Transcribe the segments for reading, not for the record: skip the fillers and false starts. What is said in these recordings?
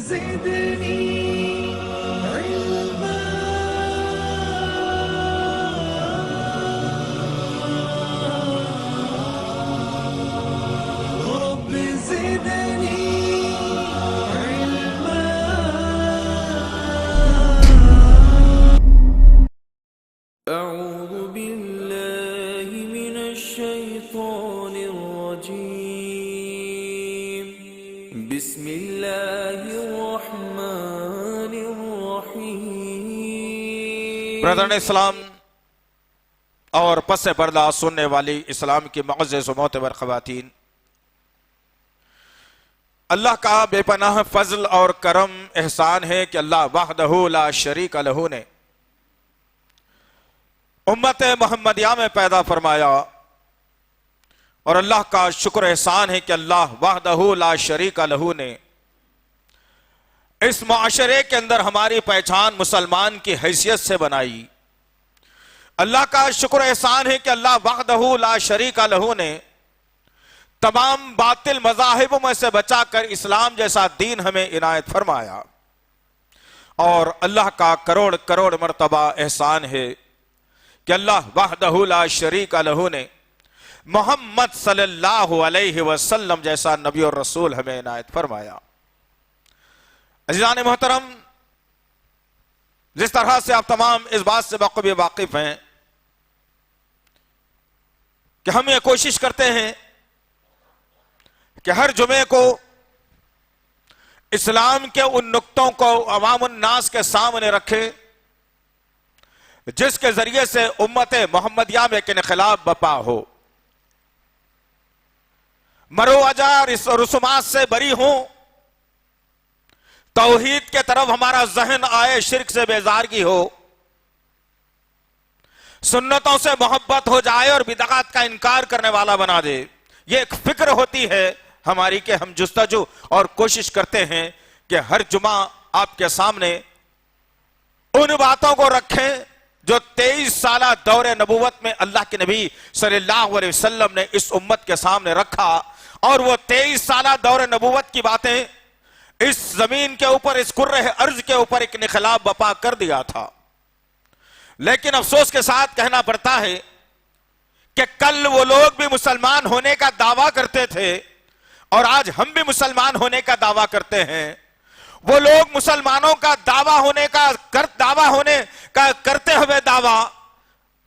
زدني علما رب زدني علما. أعوذ بالله من الشيطان الرجيم. بسم الله الرحمن الرحيم. برادران اسلام اور پس پردہ سننے والی اسلام کی معزز و معتبر خواتین، اللہ کا بے پناہ فضل اور کرم احسان ہے کہ اللہ وحدہ لا شریک لہ نے امت محمدیہ میں پیدا فرمایا، اور اللہ کا شکر احسان ہے کہ اللہ وحدہ لا شریک لہ نے اس معاشرے کے اندر ہماری پہچان مسلمان کی حیثیت سے بنائی۔ اللہ کا شکر احسان ہے کہ اللہ وحدہ لا شریک لہ نے تمام باطل مذاہبوں میں سے بچا کر اسلام جیسا دین ہمیں عنایت فرمایا، اور اللہ کا کروڑ کروڑ مرتبہ احسان ہے کہ اللہ وحدہ لا شریک لہ نے محمد صلی اللہ علیہ وسلم جیسا نبی اور رسول ہمیں عنایت فرمایا۔ عزیزان محترم، جس طرح سے آپ تمام اس بات سے بخوبی واقف ہیں کہ ہم یہ کوشش کرتے ہیں کہ ہر جمعے کو اسلام کے ان نقطوں کو عوام الناس کے سامنے رکھیں جس کے ذریعے سے امت محمدیہ میں ایک انقلاب برپا ہو، مروجہ رسومات سے بری ہوں، توحید کے طرف ہمارا ذہن آئے، شرک سے بیزارگی ہو، سنتوں سے محبت ہو جائے اور بدعات کا انکار کرنے والا بنا دے۔ یہ ایک فکر ہوتی ہے ہماری کہ ہم جستجو اور کوشش کرتے ہیں کہ ہر جمعہ آپ کے سامنے ان باتوں کو رکھیں جو 23 سالہ دور نبوت میں اللہ کے نبی صلی اللہ علیہ وسلم نے اس امت کے سامنے رکھا، اور وہ 23 سالہ دور نبوت کی باتیں اس زمین کے اوپر، اس کرۂ ارض کے اوپر ایک انقلاب برپا کر دیا تھا۔ لیکن افسوس کے ساتھ کہنا پڑتا ہے کہ کل وہ لوگ بھی مسلمان ہونے کا دعویٰ کرتے تھے، اور آج ہم بھی مسلمان ہونے کا دعویٰ کرتے ہیں۔ وہ لوگ مسلمانوں کا دعویٰ کرتے ہوئے دعویٰ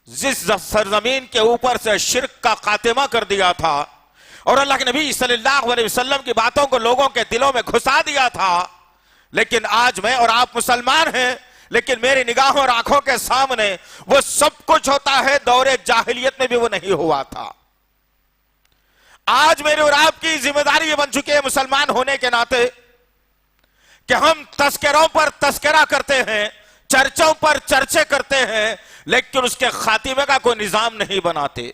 جس سرزمین کے اوپر سے شرک کا خاتمہ کر دیا تھا، اور اللہ کے نبی صلی اللہ علیہ وسلم کی باتوں کو لوگوں کے دلوں میں گھسا دیا تھا، لیکن آج میں اور آپ مسلمان ہیں، لیکن میری نگاہوں اور آنکھوں کے سامنے وہ سب کچھ ہوتا ہے دور جاہلیت میں بھی وہ نہیں ہوا تھا۔ آج میرے اور آپ کی ذمہ داری یہ بن چکی ہے مسلمان ہونے کے ناطے کہ ہم تذکروں پر تذکرہ کرتے ہیں، چرچوں پر چرچے کرتے ہیں، لیکن اس کے خاتمے کا کوئی نظام نہیں بناتے۔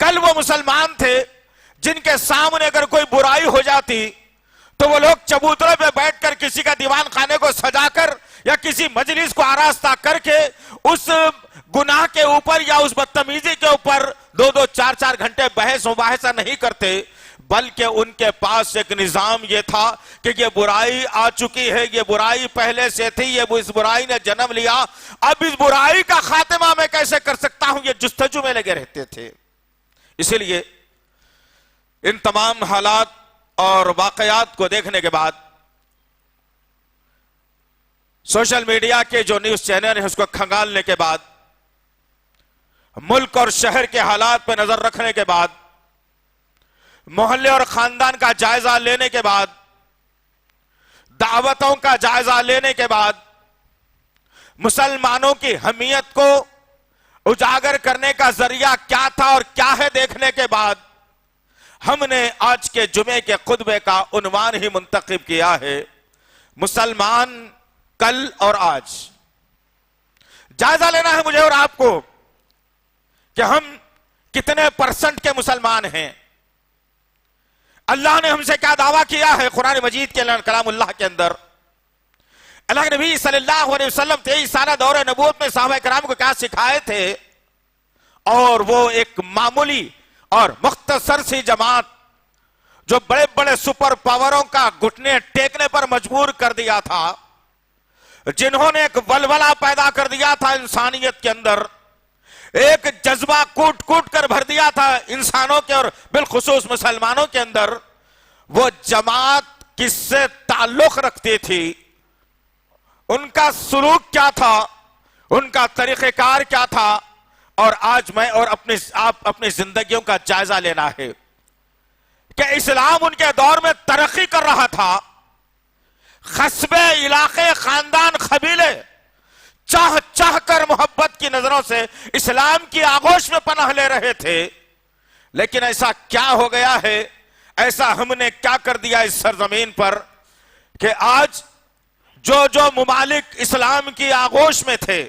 کل وہ مسلمان تھے جن کے سامنے اگر کوئی برائی ہو جاتی تو وہ لوگ چبوترے پہ بیٹھ کر کسی کا دیوان خانے کو سجا کر یا کسی مجلس کو آراستہ کر کے اس گناہ کے اوپر یا اس بدتمیزی کے اوپر 2-2 4-4 گھنٹے بحث مباحثہ نہیں کرتے، بلکہ ان کے پاس ایک نظام یہ تھا کہ یہ برائی آ چکی ہے، یہ برائی پہلے سے تھی، یہ اس برائی نے جنم لیا، اب اس برائی کا خاتمہ میں کیسے کر سکتا ہوں، یہ جستجو میں لگے رہتے تھے۔ اسی لیے ان تمام حالات اور واقعات کو دیکھنے کے بعد سوشل میڈیا کے جو نیوز چینل ہیں اس کو کھنگالنے کے بعد، ملک اور شہر کے حالات پہ نظر رکھنے کے بعد، محلے اور خاندان کا جائزہ لینے کے بعد، دعوتوں کا جائزہ لینے کے بعد، مسلمانوں کی حمیت کو اجاگر کرنے کا ذریعہ کیا تھا اور کیا ہے دیکھنے کے بعد، ہم نے آج کے جمعے کے خطبے کا عنوان ہی منتخب کیا ہے، مسلمان کل اور آج۔ جائزہ لینا ہے مجھے اور آپ کو کہ ہم کتنے % کے مسلمان ہیں۔ اللہ نے ہم سے کیا دعویٰ کیا ہے قرآن مجید کے کلام اللہ کے اندر؟ اللہ کے نبی صلی اللہ علیہ وسلم 23 سالہ دور نبوت میں صحابہ کرام کو کیا سکھائے تھے؟ اور وہ ایک معمولی اور مختصر سی جماعت جو بڑے بڑے سپر پاوروں کا گھٹنے ٹیکنے پر مجبور کر دیا تھا، جنہوں نے ایک ولولہ پیدا کر دیا تھا انسانیت کے اندر، ایک جذبہ کوٹ کوٹ کر بھر دیا تھا انسانوں کے اور بالخصوص مسلمانوں کے اندر، وہ جماعت کس سے تعلق رکھتی تھی، ان کا سلوک کیا تھا، ان کا طریقہ کار کیا تھا، اور آج میں اور آپ اپنی زندگیوں کا جائزہ لینا ہے کہ اسلام ان کے دور میں ترقی کر رہا تھا، قصبے، علاقے، خاندان، قبیلے چاہ چاہ کر محبت کی نظروں سے اسلام کی آغوش میں پناہ لے رہے تھے، لیکن ایسا کیا ہو گیا ہے، ایسا ہم نے کیا کر دیا اس سرزمین پر کہ آج جو ممالک اسلام کی آغوش میں تھے،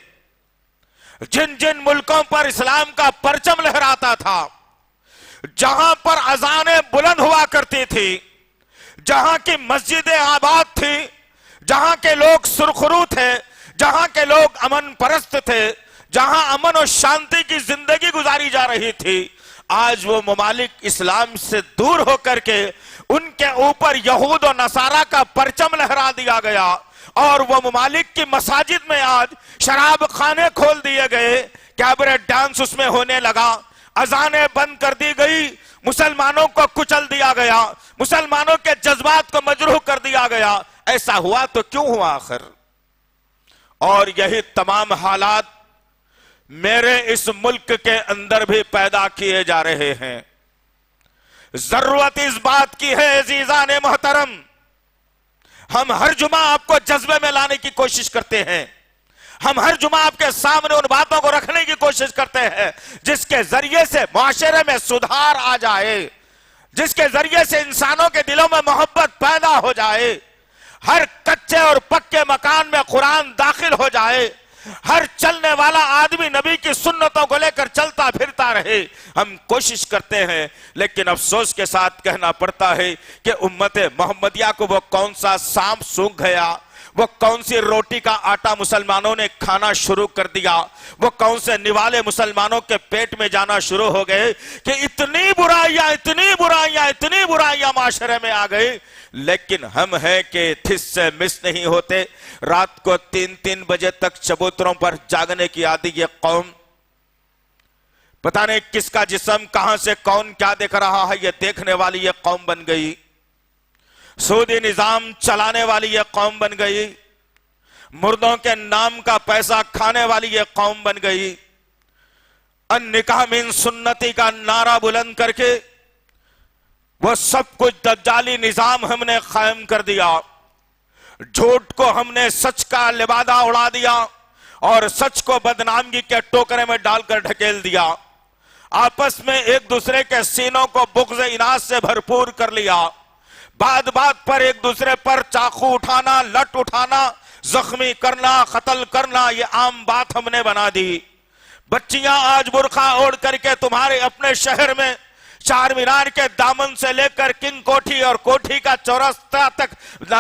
جن جن ملکوں پر اسلام کا پرچم لہراتا تھا، جہاں پر اذانیں بلند ہوا کرتی تھی، جہاں کی مسجدیں آباد تھی، جہاں کے لوگ سرخرو تھے، جہاں کے لوگ امن پرست تھے، جہاں امن و شانتی کی زندگی گزاری جا رہی تھی، آج وہ ممالک اسلام سے دور ہو کر کے ان کے اوپر یہود و نصارہ کا پرچم لہرا دیا گیا، اور وہ ممالک کی مساجد میں آج شراب خانے کھول دیے گئے، کیبریٹ ڈانس اس میں ہونے لگا، اذانیں بند کر دی گئی، مسلمانوں کو کچل دیا گیا، مسلمانوں کے جذبات کو مجروح کر دیا گیا۔ ایسا ہوا تو کیوں ہوا آخر؟ اور یہی تمام حالات میرے اس ملک کے اندر بھی پیدا کیے جا رہے ہیں۔ ضرورت اس بات کی ہے عزیزان محترم، ہم ہر جمعہ آپ کو جذبے میں لانے کی کوشش کرتے ہیں، ہم ہر جمعہ آپ کے سامنے ان باتوں کو رکھنے کی کوشش کرتے ہیں جس کے ذریعے سے معاشرے میں سدھار آ جائے، جس کے ذریعے سے انسانوں کے دلوں میں محبت پیدا ہو جائے، ہر کچے اور پکے مکان میں قرآن داخل ہو جائے، ہر چلنے والا آدمی نبی کی سنتوں کو لے کر چلتا پھرتا رہے۔ ہم کوشش کرتے ہیں، لیکن افسوس کے ساتھ کہنا پڑتا ہے کہ امت محمدیہ کو وہ کون سا سانپ سونگھ گیا، وہ کون سی روٹی کا آٹا مسلمانوں نے کھانا شروع کر دیا، وہ کون سے نوالے مسلمانوں کے پیٹ میں جانا شروع ہو گئے کہ اتنی برائیاں معاشرے میں آ گئی، لیکن ہم ہیں کہ تھس سے مس نہیں ہوتے۔ رات کو 3 بجے تک چبوتروں پر جاگنے کی عادی یہ قوم، پتہ نہیں کس کا جسم کہاں سے کون کیا دیکھ رہا ہے، یہ دیکھنے والی یہ قوم بن گئی، سودی نظام چلانے والی یہ قوم بن گئی، مردوں کے نام کا پیسہ کھانے والی یہ قوم بن گئی، النکاح من سنتی کا نعرہ بلند کر کے وہ سب کچھ دجالی نظام ہم نے قائم کر دیا، جھوٹ کو ہم نے سچ کا لبادہ اڑا دیا اور سچ کو بدنامگی کے ٹوکرے میں ڈال کر ڈھکیل دیا، آپس میں ایک دوسرے کے سینوں کو بغض اناد سے بھرپور کر لیا، بات بات پر ایک دوسرے پر چاقو اٹھانا، لٹ اٹھانا، زخمی کرنا، قتل کرنا یہ عام بات ہم نے بنا دی۔ بچیاں آج برقع اوڑھ کر کے تمہارے اپنے شہر میں چار مینار کے دامن سے لے کر کنگ کوٹھی اور کوٹھی کا چوراستہ تک،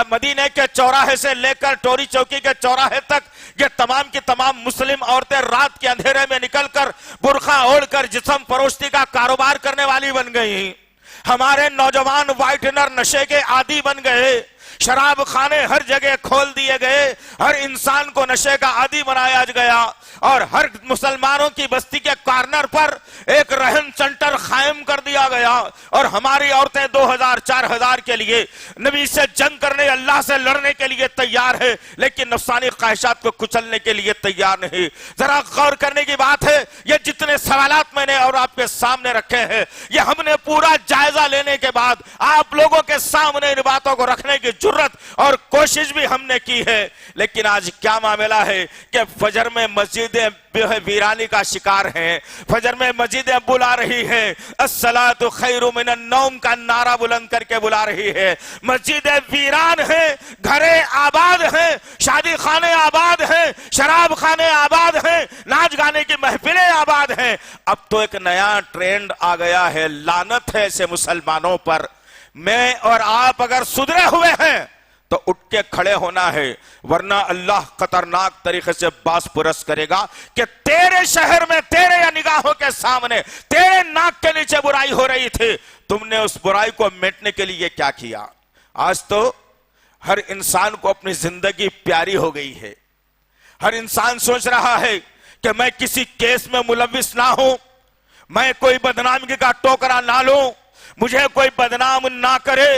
مدینے کے چوراہے سے لے کر ٹوری چوکی کے چوراہے تک، یہ تمام کی تمام مسلم عورتیں رات کے اندھیرے میں نکل کر برقع اوڑھ کر جسم فروشی کا کاروبار کرنے والی بن گئی۔ ہمارے نوجوان وائٹنر نشے کے عادی بن گئے، شراب خانے ہر جگہ کھول دیے گئے، ہر انسان کو نشے کا عادی بنایا گیا، اور ہر مسلمانوں کی بستی کے کارنر پر ایک رہن سنٹر قائم کر دیا گیا، اور ہماری عورتیں 2000-4000 کے لیے نبی سے جنگ کرنے، اللہ سے لڑنے کے لیے تیار ہے، لیکن نفسانی خواہشات کو کچلنے کے لیے تیار نہیں۔ ذرا غور کرنے کی بات ہے، یہ جتنے سوالات میں نے اور آپ کے سامنے رکھے ہیں، یہ ہم نے پورا جائزہ لینے کے بعد آپ لوگوں کے سامنے ان باتوں کو رکھنے کی جرت اور کوشش بھی ہم نے کی ہے، لیکن آج کیا معاملہ ہے کہ فجر میں مسجدیں ویرانی کا شکار ہیں، فجر میں مسجدیں بلا رہی ہیں، الصلاۃ خیر من النوم کا نعرہ بلند کر کے بلا رہی ہے، مسجدیں ویران ہیں، گھریں آباد ہیں، شادی خانے آباد ہیں، شراب خانے آباد ہیں، ناچ گانے کی محفلیں آباد ہیں۔ اب تو ایک نیا ٹرینڈ آ گیا ہے، لعنت ہے ایسے مسلمانوں پر۔ میں اور آپ اگر سدھرے ہوئے ہیں تو اٹھ کے کھڑے ہونا ہے، ورنہ اللہ خطرناک طریقے سے باس پرس کرے گا کہ تیرے شہر میں تیرے یا نگاہوں کے سامنے تیرے ناک کے نیچے برائی ہو رہی تھی، تم نے اس برائی کو مٹنے کے لیے کیا کیا؟ آج تو ہر انسان کو اپنی زندگی پیاری ہو گئی ہے. ہر انسان سوچ رہا ہے کہ میں کسی کیس میں ملوث نہ ہوں، میں کوئی بدنامی کا ٹوکرا نہ لوں، مجھے کوئی بدنام نہ کرے،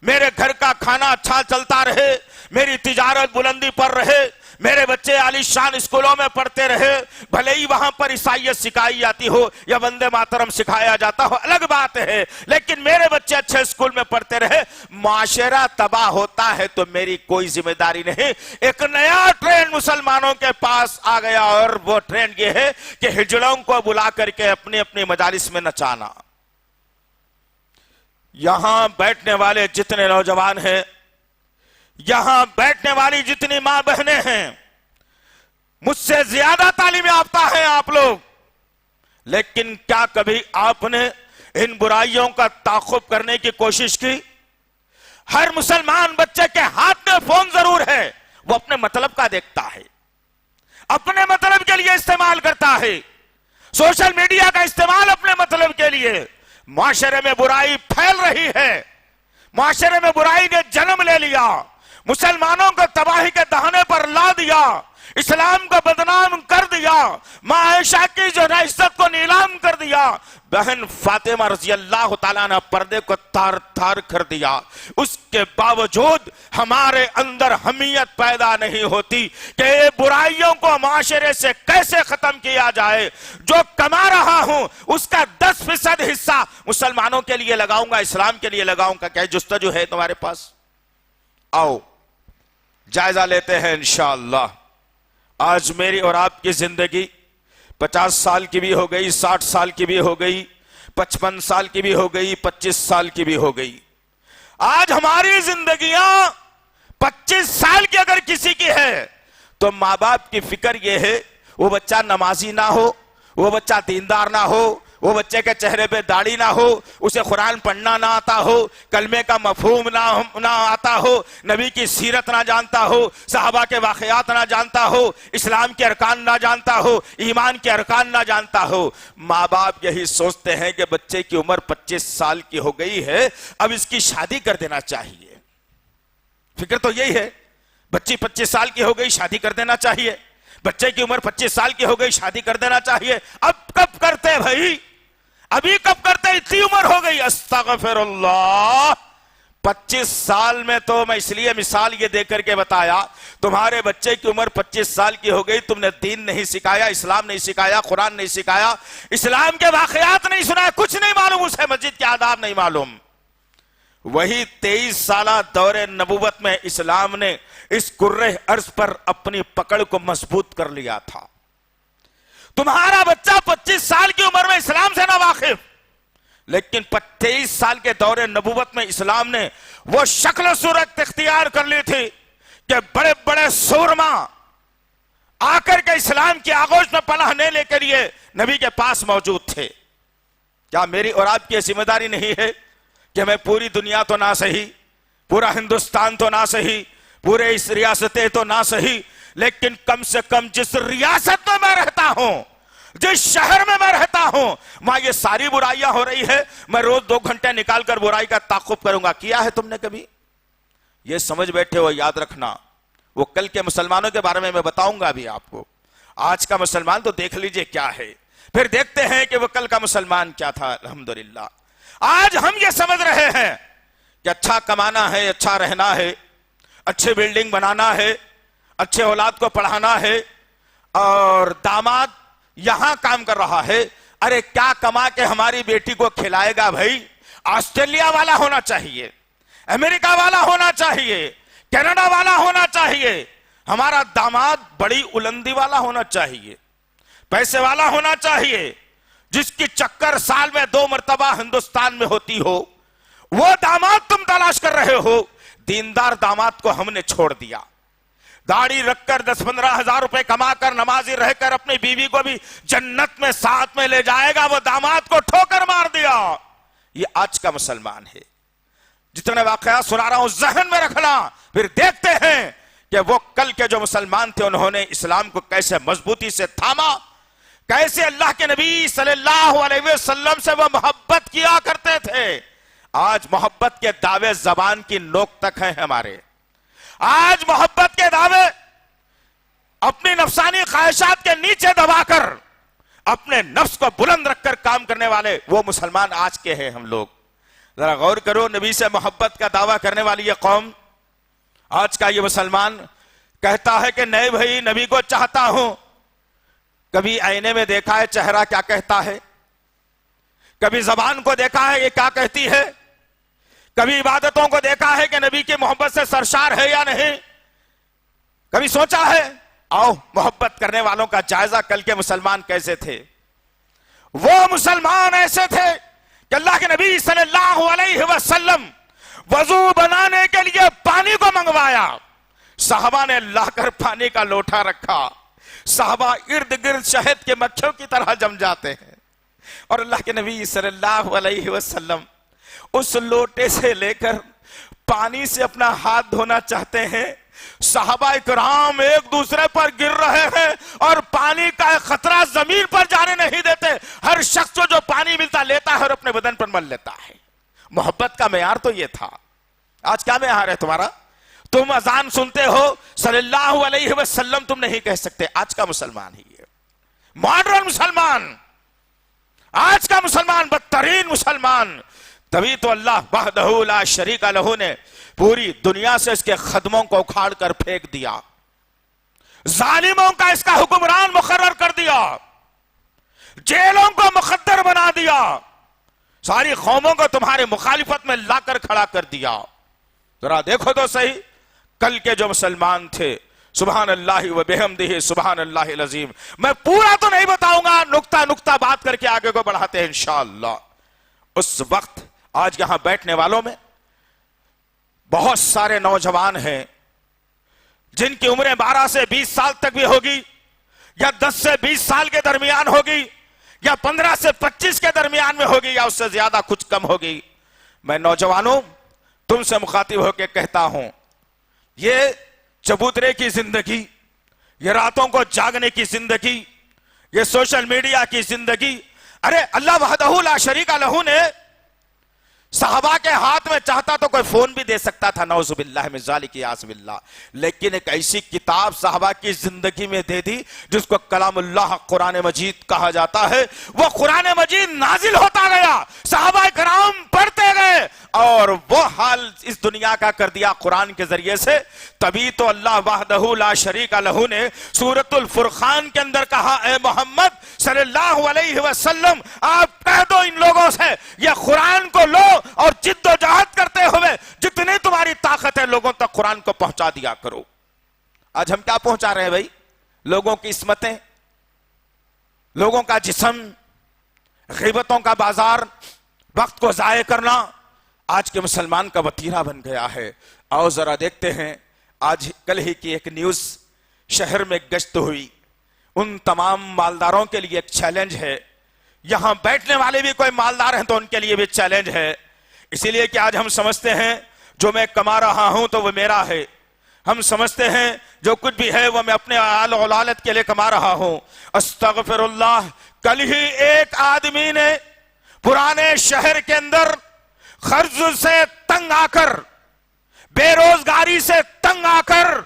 میرے گھر کا کھانا اچھا چلتا رہے، میری تجارت بلندی پر رہے، میرے بچے عالی شان اسکولوں میں پڑھتے رہے، بھلے ہی وہاں پر عیسائیت سکھائی جاتی ہو یا وندے ماترم سکھایا جاتا ہو، الگ بات ہے، لیکن میرے بچے اچھے اسکول میں پڑھتے رہے. معاشرہ تباہ ہوتا ہے تو میری کوئی ذمہ داری نہیں. ایک نیا ٹرینڈ مسلمانوں کے پاس آ گیا، اور وہ ٹرینڈ یہ ہے کہ ہجڑوں کو بلا کر کے اپنی اپنی مجالس میں نچانا. یہاں بیٹھنے والے جتنے نوجوان ہیں، یہاں بیٹھنے والی جتنی ماں بہنیں ہیں، مجھ سے زیادہ تعلیم یافتہ ہیں آپ لوگ، لیکن کیا کبھی آپ نے ان برائیوں کا تعاقب کرنے کی کوشش کی؟ ہر مسلمان بچے کے ہاتھ میں فون ضرور ہے، وہ اپنے مطلب کا دیکھتا ہے، اپنے مطلب کے لیے استعمال کرتا ہے، سوشل میڈیا کا استعمال اپنے مطلب کے لیے. معاشرے میں برائی پھیل رہی ہے، معاشرے میں برائی نے جنم لے لیا، مسلمانوں کو تباہی کے دہانے پر لا دیا، اسلام کو بدنام کر دیا، ماں عائشہ کی جو عزت کو نیلام کر دیا، بہن فاطمہ رضی اللہ تعالیٰ نے پردے کو تار تار کر دیا. اس کے باوجود ہمارے اندر حمیت پیدا نہیں ہوتی کہ یہ برائیوں کو معاشرے سے کیسے ختم کیا جائے. جو کما رہا ہوں اس کا 10% حصہ مسلمانوں کے لیے لگاؤں گا، اسلام کے لیے لگاؤں گا. کیا جستجو ہے تمہارے پاس؟ آؤ جائزہ لیتے ہیں انشاءاللہ. آج میری اور آپ کی زندگی 50 سال کی بھی ہو گئی، 60 سال کی بھی ہو گئی، 55 سال کی بھی ہو گئی، 25 سال کی بھی ہو گئی. آج ہماری زندگیاں 25 سال کی اگر کسی کی ہے تو ماں باپ کی فکر یہ ہے وہ بچہ نمازی نہ ہو، وہ بچہ دیندار نہ ہو، وہ بچے کے چہرے پہ داڑھی نہ ہو، اسے قرآن پڑھنا نہ آتا ہو، کلمے کا مفہوم نہ آتا ہو، نبی کی سیرت نہ جانتا ہو، صحابہ کے واقعات نہ جانتا ہو، اسلام کے ارکان نہ جانتا ہو، ایمان کے ارکان نہ جانتا ہو. ماں باپ یہی سوچتے ہیں کہ بچے کی عمر 25 سال کی ہو گئی ہے، اب اس کی شادی کر دینا چاہیے. فکر تو یہی ہے، بچی 25 سال کی ہو گئی، شادی کر دینا چاہیے. بچے کی عمر 25 سال کی ہو گئی، شادی کر دینا چاہیے. اب کب کرتے بھائی؟ ابھی کب کرتے؟ اتنی عمر ہو گئی. استغفر اللہ. 25 سال میں تو میں اس لیے مثال یہ دے کر کے بتایا، تمہارے بچے کی عمر 25 سال کی ہو گئی، تم نے دین نہیں سکھایا، اسلام نہیں سکھایا، قرآن نہیں سکھایا، اسلام کے واقعات نہیں سنا، کچھ نہیں معلوم، اسے مسجد کے آداب نہیں معلوم. وہی 23 سالہ دور نبوت میں اسلام نے اس کرۂ ارض پر اپنی پکڑ کو مضبوط کر لیا تھا. تمہارا بچہ 25 سال کی عمر میں اسلام سے نہ واقف، لیکن 23 سال کے دور نبوت میں اسلام نے وہ شکل و صورت اختیار کر لی تھی کہ بڑے بڑے سورما آ کر کے اسلام کی آغوش میں پناہ لینے کے لیے نبی کے پاس موجود تھے. کیا میری اور آپ کی ذمہ داری نہیں ہے کہ میں پوری دنیا تو نہ سہی، پورا ہندوستان تو نہ سہی، پورے اس ریاستیں تو نہ سہی، لیکن کم سے کم جس ریاست میں میں رہتا ہوں، جس شہر میں میں رہتا ہوں، وہاں یہ ساری برائیاں ہو رہی ہے، میں روز 2 گھنٹے نکال کر برائی کا تعاقب کروں گا. کیا ہے تم نے کبھی؟ یہ سمجھ بیٹھے ہو، یاد رکھنا. وہ کل کے مسلمانوں کے بارے میں بتاؤں گا ابھی آپ کو. آج کا مسلمان تو دیکھ لیجئے کیا ہے، پھر دیکھتے ہیں کہ وہ کل کا مسلمان کیا تھا. الحمدللہ آج ہم یہ سمجھ رہے ہیں کہ اچھا کمانا ہے، اچھا رہنا ہے، اچھے بلڈنگ بنانا ہے، اچھے اولاد کو پڑھانا ہے، اور داماد یہاں کام کر رہا ہے. ارے کیا کما کے ہماری بیٹی کو کھلائے گا بھائی؟ آسٹریلیا والا ہونا چاہیے، امریکہ والا ہونا چاہیے، کینیڈا والا ہونا چاہیے. ہمارا داماد بڑی اولندی والا ہونا چاہیے، پیسے والا ہونا چاہیے، جس کی چکر سال میں 2 مرتبہ ہندوستان میں ہوتی ہو. وہ داماد تم تلاش کر رہے ہو. دیندار داماد کو ہم نے چھوڑ دیا. داڑھی رکھ کر 10-15 ہزار روپے کما کر نمازی رہ کر اپنی بیوی کو بھی جنت میں ساتھ میں لے جائے گا، وہ داماد کو ٹھوکر مار دیا. یہ آج کا مسلمان ہے. جتنے واقعات سنا رہا ہوں ذہن میں رکھنا، پھر دیکھتے ہیں کہ وہ کل کے جو مسلمان تھے انہوں نے اسلام کو کیسے مضبوطی سے تھاما، کیسے اللہ کے نبی صلی اللہ علیہ وسلم سے وہ محبت کیا کرتے تھے۔ آج محبت کے دعوے زبان کی نوک تک ہیں ہمارے، آج محبت کے دعوے اپنی نفسانی خواہشات کے نیچے دبا کر اپنے نفس کو بلند رکھ کر کام کرنے والے وہ مسلمان آج کے ہیں ہم لوگ۔ ذرا غور کرو، نبی سے محبت کا دعویٰ کرنے والی یہ قوم، آج کا یہ مسلمان کہتا ہے کہ نہیں بھائی نبی کو چاہتا ہوں، کبھی آئینے میں دیکھا ہے چہرہ کیا کہتا ہے؟ کبھی زبان کو دیکھا ہے یہ کیا کہتی ہے؟ کبھی عبادتوں کو دیکھا ہے کہ نبی کی محبت سے سرشار ہے یا نہیں؟ کبھی سوچا ہے؟ آؤ محبت کرنے والوں کا جائزہ کل کے مسلمان کیسے تھے۔ وہ مسلمان ایسے تھے کہ اللہ کے نبی صلی اللہ علیہ وسلم وضو بنانے کے لیے پانی کو منگوایا، صحابہ نے لا کر پانی کا لوٹا رکھا، صحابہ ارد گرد شہد کے مکھیوں کی طرح جم جاتے ہیں، اور اللہ کے نبی صلی اللہ علیہ وسلم اس لوٹے سے لے کر پانی سے اپنا ہاتھ دھونا چاہتے ہیں، صحابہ اکرام ایک دوسرے پر گر رہے ہیں اور پانی کا ایک خطرہ زمین پر جانے نہیں دیتے، ہر شخص کو جو پانی ملتا لیتا ہے اور اپنے بدن پر مل لیتا ہے۔ محبت کا معیار تو یہ تھا۔ آج کیا معیار ہے تمہارا؟ تم اذان سنتے ہو صلی اللہ علیہ وسلم تم نہیں کہہ سکتے، آج کا مسلمان ہی ہے، ماڈرن مسلمان، آج کا مسلمان بدترین مسلمان۔ تبھی تو اللہ وحدہ لا شریک لہ نے پوری دنیا سے اس کے خدموں کو اکھاڑ کر پھینک دیا، ظالموں کا اس کا حکمران مقرر کر دیا، جیلوں کو مقدر بنا دیا، ساری قوموں کو تمہارے مخالفت میں لا کر کھڑا کر دیا۔ ذرا دیکھو تو صحیح کل کے جو مسلمان تھے، سبحان اللہ و بحمدہ سبحان اللہ العظیم۔ میں پورا تو نہیں بتاؤں گا، نقطہ نقطہ بات کر کے آگے کو بڑھاتے ہیں انشاءاللہ۔ اس وقت آج یہاں بیٹھنے والوں میں بہت سارے نوجوان ہیں جن کی عمریں 12 سے 20 سال تک بھی ہوگی، یا 10 سے 20 سال کے درمیان ہوگی، یا 15 سے 25 کے درمیان میں ہوگی، یا اس سے زیادہ کچھ کم ہوگی۔ میں نوجوانوں تم سے مخاطب ہو کے کہتا ہوں، یہ چبوترے کی زندگی، یہ راتوں کو جاگنے کی زندگی، یہ سوشل میڈیا کی زندگی، ارے اللہ وحدہ لا شریک لہ نے صحابہ کے ہاتھ میں چاہتا تو کوئی فون بھی دے سکتا تھا، نعوذ باللہ من ذالک یعص باللہ، لیکن ایک ایسی کتاب صحابہ کی زندگی میں دے دی جس کو کلام اللہ قرآن مجید کہا جاتا ہے۔ وہ قرآن مجید نازل ہوتا گیا، صحابہ کرام پڑھتے گئے، اور وہ حال اس دنیا کا کر دیا قرآن کے ذریعے سے۔ تبھی تو اللہ وحدہ لا شریک لہ نے سورۃ الفرقان کے اندر کہا، اے محمد صلی اللہ علیہ وسلم آپ کہہ دو ان لوگوں سے یہ قرآن کو لو اور جد و جہد کرتے ہوئے جتنی تمہاری طاقت ہے لوگوں تک قرآن کو پہنچا دیا کرو۔ آج ہم کیا پہنچا رہے ہیں بھائی؟ لوگوں کی عصمتیں، لوگوں کا جسم، غیبتوں کا بازار، وقت کو ضائع کرنا آج کے مسلمان کا وتیرہ بن گیا ہے۔ آؤ ذرا دیکھتے ہیں، آج کل ہی کی ایک نیوز، شہر میں گشت ہوئی، ان تمام مالداروں کے لیے ایک چیلنج ہے، یہاں بیٹھنے والے بھی کوئی مالدار ہیں تو ان کے لیے بھی چیلنج ہے، اسی لیے کہ آج ہم سمجھتے ہیں جو میں کما رہا ہوں تو وہ میرا ہے، ہم سمجھتے ہیں جو کچھ بھی ہے وہ میں اپنے آل اولاد کے لیے کما رہا ہوں۔ استغفر اللہ، کل ہی ایک آدمی نے پرانے شہر کے اندر قرض سے تنگ آ کر، بے روزگاری سے تنگ آ کر،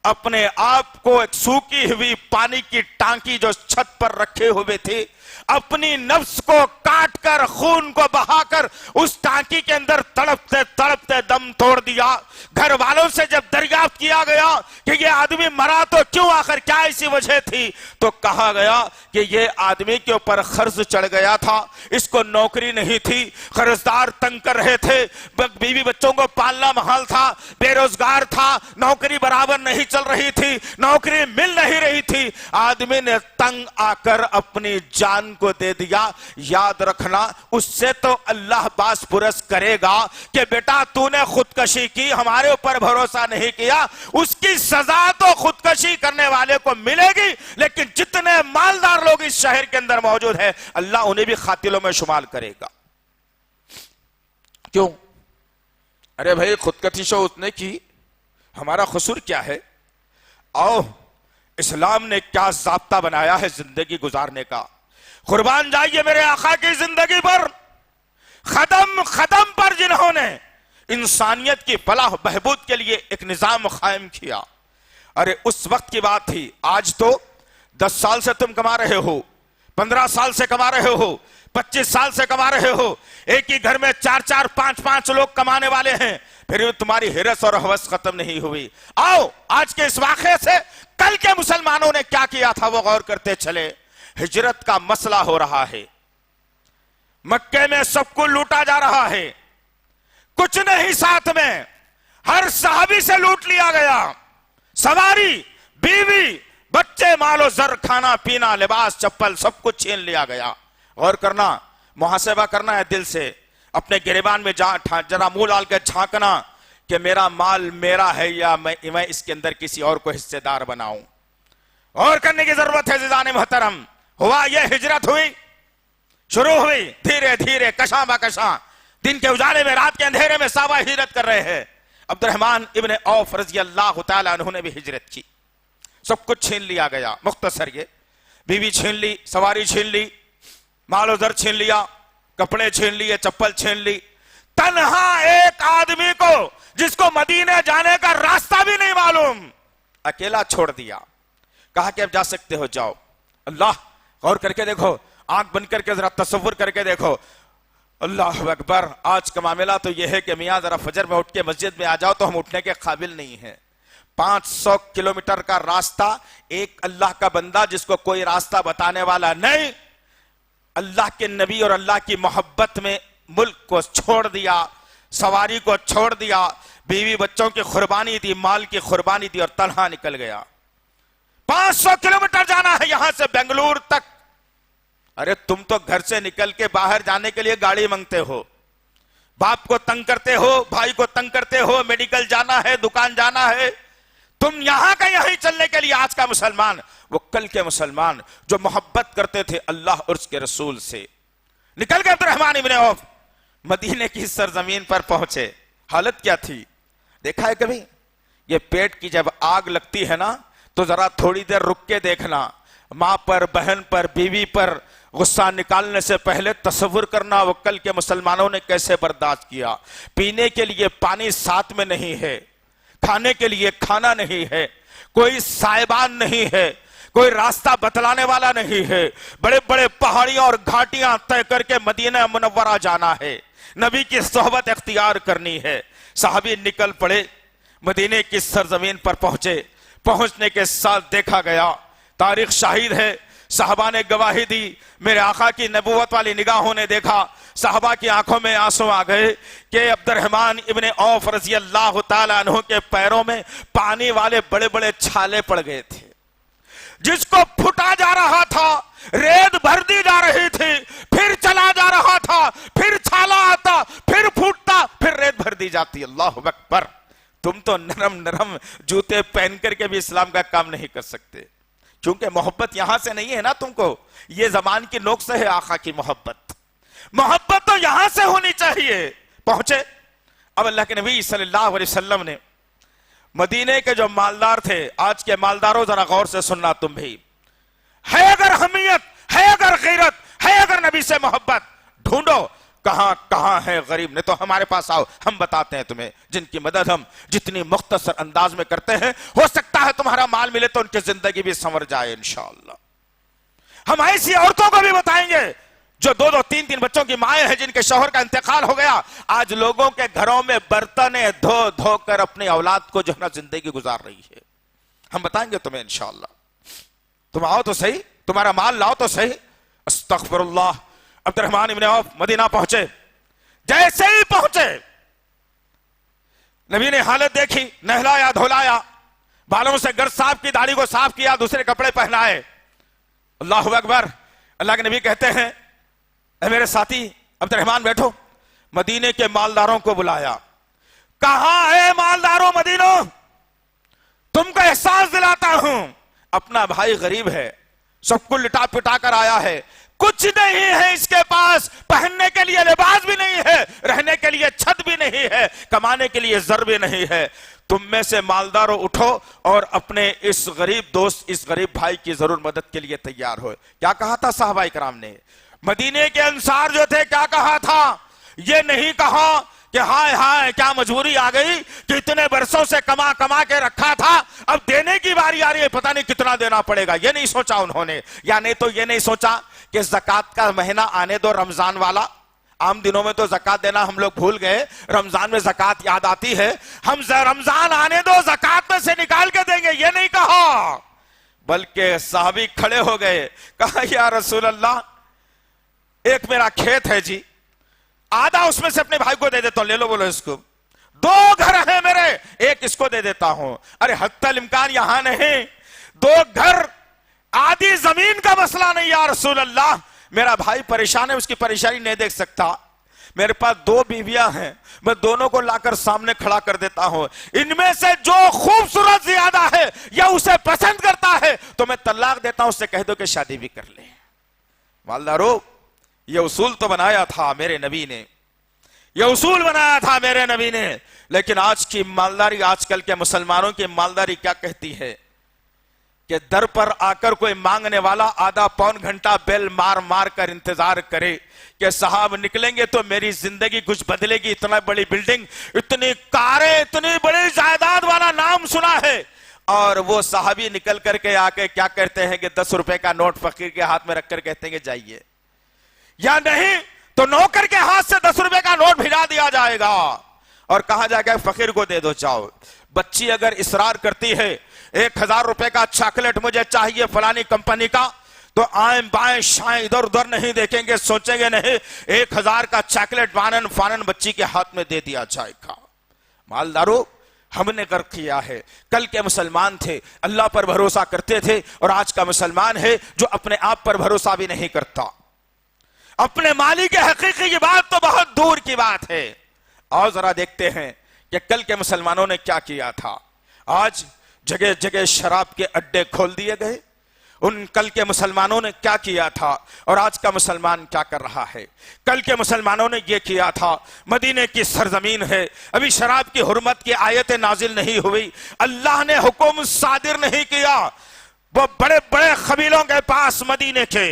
اپنے آپ کو ایک سوکھی ہوئی پانی کی ٹانکی جو چھت پر رکھے ہوئے تھے، اپنی نفس کو کاٹ کر خون کو بہا کر اس ٹانکی کے اندر تڑپتے تڑپتے دم توڑ دیا۔ گھر والوں سے جب دریافت کیا گیا کہ یہ آدمی مرا تو کیوں، آخر کیا ایسی وجہ تھی، تو کہا گیا کہ یہ آدمی کے اوپر قرض چڑھ گیا تھا، اس کو نوکری نہیں تھی، قرضدار تنگ کر رہے تھے، بیوی بچوں کو پالنا محال تھا، بے روزگار تھا، نوکری برابر نہیں چل رہی تھی، نوکری مل نہیں رہی تھی، آدمی نے تنگ آ کر اپنی جان کو دے دیا۔ یاد رکھنا اس سے تو اللہ باس پرس کرے گا کہ بیٹا تو نے خودکشی کی، ہمارے اوپر بھروسہ نہیں کیا، اس کی سزا تو خودکشی کرنے والے کو ملے گی، لیکن جتنے مالدار لوگ اس شہر کے اندر موجود ہیں اللہ انہیں بھی قاتلوں میں شمار کرے گا۔ کیوں؟ ارے بھائی خودکشی اس نے کی، ہمارا قصور کیا ہے؟ آؤ اسلام نے کیا ضابطہ بنایا ہے زندگی گزارنے کا، قربان جائیے میرے آقا کی زندگی پر، قدم قدم پر جنہوں نے انسانیت کی فلاح بہبود کے لیے ایک نظام قائم کیا۔ ارے اس وقت کی بات تھی، آج تو 10 سال سے تم کما رہے ہو، 15 سال سے کما رہے ہو، 25 سال سے کما رہے ہو، ایک ہی گھر میں 4 5 لوگ کمانے والے ہیں، پھر تمہاری ہرس اور ہوس ختم نہیں ہوئی۔ آؤ آج کے اس واقعے سے کل کے مسلمانوں نے کیا کیا تھا وہ غور کرتے چلے۔ ہجرت کا مسئلہ ہو رہا ہے، مکے میں سب کو لوٹا جا رہا ہے، کچھ نہیں ساتھ میں، ہر صحابی سے لوٹ لیا گیا، سواری، بیوی، بچے، مال و زر، کھانا پینا، لباس، چپل، سب کچھ چھین لیا گیا۔ غور کرنا، محاسبہ کرنا ہے دل سے، اپنے گریبان میں ذرا منہ ڈال کے جھانکنا کہ میرا مال میرا ہے یا میں اس کے اندر کسی اور کو حصے دار بناؤں۔ غور کرنے کی ضرورت ہے عزیزان محترم۔ ہوا یہ ہجرت ہوئی، شروع ہوئی دھیرے دھیرے، کشاں با کشاں، دن کے اجالے میں رات کے اندھیرے میں صحابہ ہجرت کر رہے ہیں۔ عبد الرحمن ابن عوف رضی اللہ تعالیٰ عنہ نے بھی ہجرت کی، سب کچھ چھین لیا گیا۔ مختصر یہ، بیوی چھین لی، سواری چھین لی، مال و زر چھین لیا، کپڑے چھین لیے، چپل چھین لی، تنہا ایک آدمی کو جس کو مدینے جانے کا راستہ بھی نہیں معلوم، اکیلا چھوڑ دیا، کہا کہ اب جا سکتے ہو جاؤ۔ اللہ، غور کر کے دیکھو، آنکھ بند کر کے ذرا تصور کر کے دیکھو، اللہ اکبر۔ آج کا معاملہ تو یہ ہے کہ میاں ذرا فجر میں اٹھ کے مسجد میں آ جاؤ تو ہم اٹھنے کے قابل نہیں ہیں۔ 500 کلومیٹر کا راستہ، ایک اللہ کا بندہ جس کو کوئی راستہ بتانے والا نہیں، اللہ کے نبی اور اللہ کی محبت میں ملک کو چھوڑ دیا، سواری کو چھوڑ دیا، بیوی بچوں کی قربانی دی، مال کی قربانی دی اور تنہا نکل گیا۔ 500 کلومیٹر جانا ہے یہاں سے بنگلور تک۔ ارے تم تو گھر سے نکل کے باہر جانے کے لیے گاڑی مانگتے ہو، باپ کو تنگ کرتے ہو، بھائی کو تنگ کرتے ہو، میڈیکل جانا ہے، دکان جانا ہے، تم یہاں کا یہیں چلنے کے لیے۔ آج کا مسلمان وہ کل کے مسلمان جو محبت کرتے تھے اللہ اور اس کے رسول سے، نکل گئے۔ عبد الرحمن ابن عوف مدینے کی سرزمین پر پہنچے، حالت کیا تھی دیکھا ہے کبھی؟ یہ پیٹ کی جب آگ لگتی ہے نا تو ذرا تھوڑی دیر رک کے دیکھنا، ماں پر، بہن پر، بیوی پر غصہ نکالنے سے پہلے تصور کرنا وہ کل کے مسلمانوں نے کیسے برداشت کیا۔ پینے کے لیے پانی ساتھ میں نہیں ہے، کھانے کے لیے کھانا نہیں ہے، کوئی سائبان نہیں ہے، کوئی راستہ بتلانے والا نہیں ہے، بڑے بڑے پہاڑیاں اور گھاٹیاں طے کر کے مدینہ منورہ جانا ہے، نبی کی صحبت اختیار کرنی ہے۔ صحابی نکل پڑے، مدینے کی سرزمین پر پہنچے، پہنچنے کے ساتھ دیکھا گیا، تاریخ شاہد ہے، صحابہ نے گواہی دی، میرے آقا کی نبوت والی نگاہوں نے دیکھا، صحابہ کی آنکھوں میں آنسو آ گئے کہ عبد الرحمن ابن عوف رضی اللہ تعالیٰ عنہ کے پیروں میں پانی والے بڑے بڑے چھالے پڑ گئے تھے، جس کو پھٹا جا رہا تھا، ریت بھر دی جا رہی تھی، پھر چلا جا رہا تھا، پھر چھالا آتا، پھر پھوٹتا، پھر ریت بھر دی جاتی۔ اللہ اکبر۔ تم تو نرم نرم جوتے پہن کر کے بھی اسلام کا کام نہیں کر سکتے، کیونکہ محبت یہاں سے نہیں ہے نا تم کو، یہ زبان کی نوک سے ہے آقا کی محبت، محبت تو یہاں سے ہونی چاہیے۔ پہنچے، اب اللہ کے نبی صلی اللہ علیہ وسلم نے مدینے کے جو مالدار تھے، آج کے مالداروں ذرا غور سے سننا تم بھی، ہے اگر حمیت، ہے اگر غیرت، ہے اگر نبی سے محبت، ڈھونڈو کہاں کہاں ہے غریب، نہیں تو ہمارے پاس آؤ، ہم بتاتے ہیں تمہیں، جن کی مدد ہم جتنی مختصر انداز میں کرتے ہیں، ہو سکتا ہے تمہارا مال ملے تو ان کی زندگی بھی سنور جائے انشاءاللہ۔ ہم ایسی عورتوں کو بھی بتائیں گے جو 2 3 بچوں کی مائیں ہیں، جن کے شوہر کا انتقال ہو گیا، آج لوگوں کے گھروں میں برتنیں دھو دھو کر اپنی اولاد کو جو ہے نا زندگی گزار رہی ہے، ہم بتائیں گے تمہیں انشاءاللہ۔ تم آؤ تو صحیح، تمہارا مال لاؤ تو صحیح۔ استغفر اللہ۔ عبد الرحمن ابن عوف مدینہ پہنچے، جیسے ہی پہنچے نبی نے حالت دیکھی، نہلایا دھلایا، بالوں سے گرد صاف کی، داڑھی کو صاف کیا، دوسرے کپڑے پہنائے۔ اللہ اکبر۔ اللہ کے نبی کہتے ہیں اے میرے ساتھی عبد الرحمن بیٹھو، مدینے کے مالداروں کو بلایا، کہاں ہے مالداروں مدینوں، تم کو احساس دلاتا ہوں، اپنا بھائی غریب ہے، سب کو لٹا پٹا کر آیا ہے، کچھ نہیں ہے اس کے پاس، پہننے کے لیے لباس بھی نہیں ہے، رہنے کے لیے چھت بھی نہیں ہے، کمانے کے لیے زر بھی نہیں ہے، تم میں سے مالداروں اٹھو اور اپنے اس غریب دوست، اس غریب بھائی کی ضرور مدد کے لیے تیار ہو۔ کیا کہا تھا صحابہ کرام نے؟ مدینے کے انصار جو تھے کیا کہا تھا؟ یہ نہیں کہا کہ ہائے ہائے کیا مجبوری آ گئی کہ اتنے برسوں سے کما کما کے رکھا تھا، اب دینے کی باری آ رہی ہے، پتہ نہیں کتنا دینا پڑے گا، یہ نہیں سوچا انہوں نے۔ یا نہیں تو یہ نہیں سوچا کہ زکوٰۃ کا مہینہ آنے دو رمضان والا، عام دنوں میں تو زکوٰۃ دینا ہم لوگ بھول گئے، رمضان میں زکوٰۃ یاد آتی ہے، ہم رمضان آنے دو زکوٰۃ میں سے نکال کے دیں گے، یہ نہیں کہا، بلکہ صحابی کھڑے ہو گئے، کہا یا رسول اللہ ایک میرا کھیت ہے جی، آدھا اس میں سے اپنے بھائی کو دے دیتا ہوں، لے لو بولو اس کو، 2 گھر ہیں میرے، ایک اس کو دے دیتا ہوں۔ ارے حتی الامکان یہاں نہیں، 2 گھر آدھی زمین کا مسئلہ نہیں یا رسول اللہ، میرا بھائی پریشان ہے، اس کی پریشانی نہیں دیکھ سکتا، میرے پاس 2 بیویاں ہیں، میں دونوں کو لا کر سامنے کھڑا کر دیتا ہوں، ان میں سے جو خوبصورت زیادہ ہے یا اسے پسند کرتا ہے تو میں طلاق دیتا ہوں، اس سے کہہ دو کہ شادی بھی کر لے۔ مالدارو، یہ اصول تو بنایا تھا میرے نبی نے، یہ اصول بنایا تھا میرے نبی نے، لیکن آج کی مالداری، آج کل کے مسلمانوں کی مالداری کیا کہتی ہے کہ در پر آ کر کوئی مانگنے والا آدھا پون گھنٹہ بیل مار مار کر انتظار کرے کہ صاحب نکلیں گے تو میری زندگی کچھ بدلے گی، اتنا بڑی بلڈنگ، اتنی کاریں، اتنی بڑی جائیداد والا نام سنا ہے، اور وہ صحابی نکل کر کے آ کے کیا کرتے ہیں کہ 10 روپے کا نوٹ فقیر کے ہاتھ میں رکھ کر کہتے ہیں کہ جائیے، یا نہیں تو نوکر کے ہاتھ سے 10 روپے کا نوٹ بھیجا دیا جائے گا اور کہا جائے گا فقیر کو دے دو جاؤ۔ بچی اگر اصرار کرتی ہے 1000 روپے کا چاکلیٹ مجھے چاہیے فلانی کمپنی کا، تو آئیں بائیں شائیں ادھر ادھر نہیں دیکھیں گے، سوچیں گے نہیں 1000 کا چاکلیٹ بانن فانن بچی کے ہاتھ میں دے دیا جائے گا۔ مالدارو، ہم نے غرق کیا ہے۔ کل کے مسلمان تھے، اللہ پر بھروسہ کرتے تھے، اور آج کا مسلمان ہے جو اپنے آپ پر بھروسہ بھی نہیں کرتا، اپنے مالی کے حقیقی کی بات تو بہت دور کی بات ہے۔ اور ذرا دیکھتے ہیں کہ کل کے مسلمانوں نے کیا کیا تھا۔ آج جگہ جگہ شراب کے اڈے کھول دیے گئے، ان کل کے مسلمانوں نے کیا کیا تھا اور آج کا مسلمان کیا کر رہا ہے۔ کل کے مسلمانوں نے یہ کیا تھا، مدینے کی سرزمین ہے، ابھی شراب کی حرمت کی آیتیں نازل نہیں ہوئی، اللہ نے حکم صادر نہیں کیا، وہ بڑے بڑے قبیلوں کے پاس مدینے کے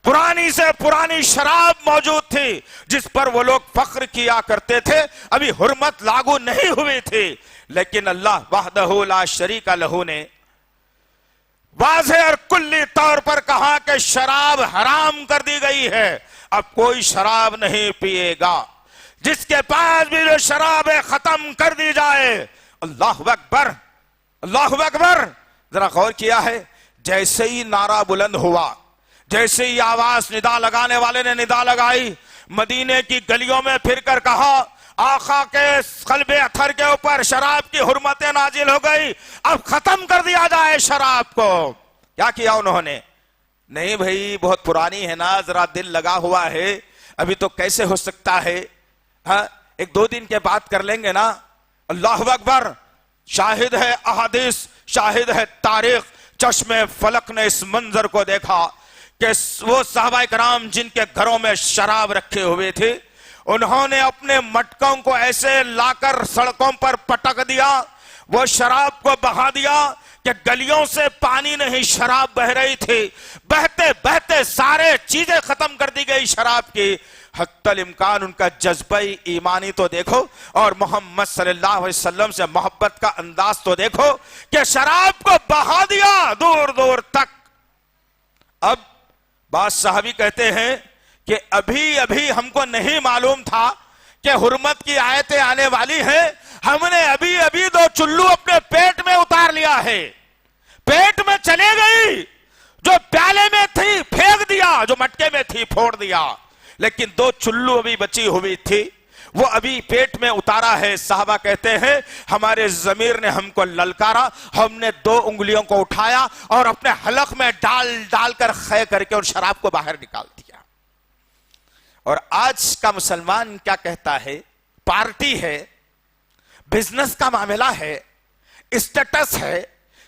پرانی سے پرانی شراب موجود تھی جس پر وہ لوگ فخر کیا کرتے تھے، ابھی حرمت لاگو نہیں ہوئی تھی، لیکن اللہ وحدہ لا شریک لہ نے واضح اور کلی طور پر کہا کہ شراب حرام کر دی گئی ہے، اب کوئی شراب نہیں پیے گا، جس کے پاس بھی جو شراب ختم کر دی جائے۔ اللہ اکبر، اللہ اکبر۔ ذرا غور کیا ہے، جیسے ہی نعرہ بلند ہوا، جیسے ہی آواز ندا لگانے والے نے ندا لگائی، مدینے کی گلیوں میں پھر کر کہا آقا کے قلب اطہر کے اوپر شراب کی حرمتیں نازل ہو گئی، اب ختم کر دیا جائے شراب کو۔ کیا کیا انہوں نے؟ نہیں بھائی بہت پرانی ہے نا، ذرا دل لگا ہوا ہے، ابھی تو کیسے ہو سکتا ہے، ہاں 1-2 دن کے بعد کر لیں گے نا۔ اللہ اکبر، شاہد ہے احادیث، شاہد ہے تاریخ، چشم فلک نے اس منظر کو دیکھا کہ وہ صحابہ کرام جن کے گھروں میں شراب رکھے ہوئے تھے، انہوں نے اپنے مٹکوں کو ایسے لا کر سڑکوں پر پٹک دیا، وہ شراب کو بہا دیا کہ گلیوں سے پانی نہیں شراب بہ رہی تھی، بہتے بہتے سارے چیزیں ختم کر دی گئی شراب کی۔ حتی الامکان ان کا جذبہ ایمانی تو دیکھو، اور محمد صلی اللہ علیہ وسلم سے محبت کا انداز تو دیکھو کہ شراب کو بہا دیا دور دور تک۔ اب بعض صحابی کہتے ہیں کہ ابھی ہم کو نہیں معلوم تھا کہ حرمت کی آیتیں آنے والی ہیں، ہم نے ابھی 2 چلو اپنے پیٹ میں اتار لیا ہے، پیٹ میں چلے گئی، جو پیالے میں تھی پھینک دیا، جو مٹکے میں تھی پھوڑ دیا، لیکن 2 چلو ابھی بچی ہوئی تھی، وہ ابھی پیٹ میں اتارا ہے۔ صحابہ کہتے ہیں ہمارے ضمیر نے ہم کو للکارا، ہم نے 2 انگلیوں کو اٹھایا اور اپنے حلق میں ڈال کر خے کر کے اور شراب کو باہر نکال دیا۔ اور آج کا مسلمان کیا کہتا ہے؟ پارٹی ہے، بزنس کا معاملہ ہے، اسٹیٹس ہے،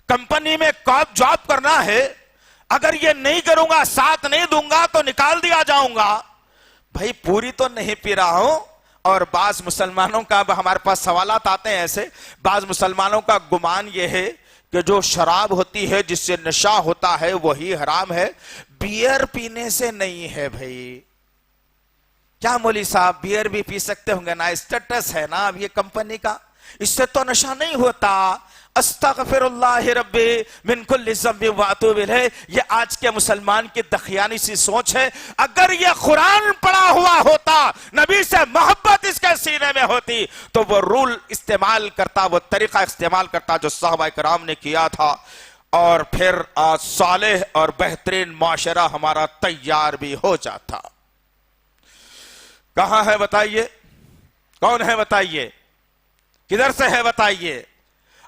کمپنی میں جاب کرنا ہے، اگر یہ نہیں کروں گا، ساتھ نہیں دوں گا تو نکال دیا جاؤں گا۔ بھائی پوری تو نہیں پی رہا ہوں، اور بعض مسلمانوں کا ہمارے پاس سوالات آتے ہیں ایسے، بعض مسلمانوں کا گمان یہ ہے کہ جو شراب ہوتی ہے جس سے نشہ ہوتا ہے وہی حرام ہے، بیئر پینے سے نہیں ہے۔ بھائی کیا مولوی صاحب بیئر بھی پی سکتے ہوں گے نا، اسٹیٹس ہے نا اب یہ کمپنی کا، اس سے تو نشہ نہیں ہوتا۔ استغفر اللہ ربی من کل ذنب واتوب الیہ، یہ آج کے مسلمان کی دخیانی سی سوچ ہے۔ اگر یہ قرآن پڑھا ہوا ہوتا، نبی سے محبت اس کے سینے میں ہوتی، تو وہ رول استعمال کرتا، وہ طریقہ استعمال کرتا جو صحابہ کرام نے کیا تھا، اور پھر صالح اور بہترین معاشرہ ہمارا تیار بھی ہو جاتا۔ کہاں ہے بتائیے؟ کون ہے بتائیے؟ کدھر سے ہے بتائیے؟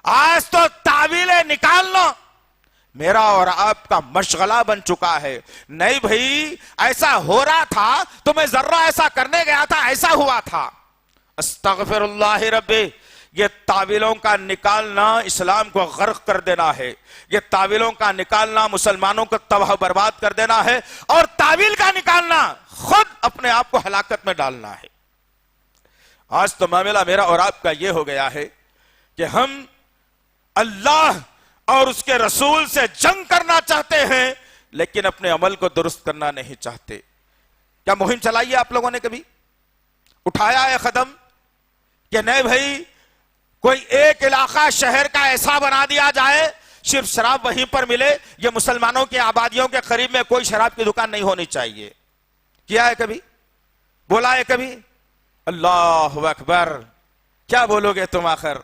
آج تو تعویلیں نکالنا میرا اور آپ کا مشغلہ بن چکا ہے۔ نہیں بھائی ایسا ہو رہا تھا تو میں ذرہ ایسا کرنے گیا تھا، ایسا ہوا تھا۔ استغفر اللہ ربی، یہ تعویلوں کا نکالنا اسلام کو غرق کر دینا ہے، یہ تعویلوں کا نکالنا مسلمانوں کو تباہ برباد کر دینا ہے، اور تعویل کا نکالنا خود اپنے آپ کو ہلاکت میں ڈالنا ہے۔ آج تو معاملہ میرا اور آپ کا یہ ہو گیا ہے کہ ہم اللہ اور اس کے رسول سے جنگ کرنا چاہتے ہیں لیکن اپنے عمل کو درست کرنا نہیں چاہتے۔ کیا مہم چلائی ہے آپ لوگوں نے؟ کبھی اٹھایا ہے قدم کہ نہیں بھائی کوئی ایک علاقہ شہر کا ایسا بنا دیا جائے صرف شراب وہیں پر ملے، یہ مسلمانوں کی آبادیوں کے قریب میں کوئی شراب کی دکان نہیں ہونی چاہیے؟ کیا ہے کبھی؟ بولا ہے کبھی؟ اللہ اکبر! کیا بولو گے تم آخر؟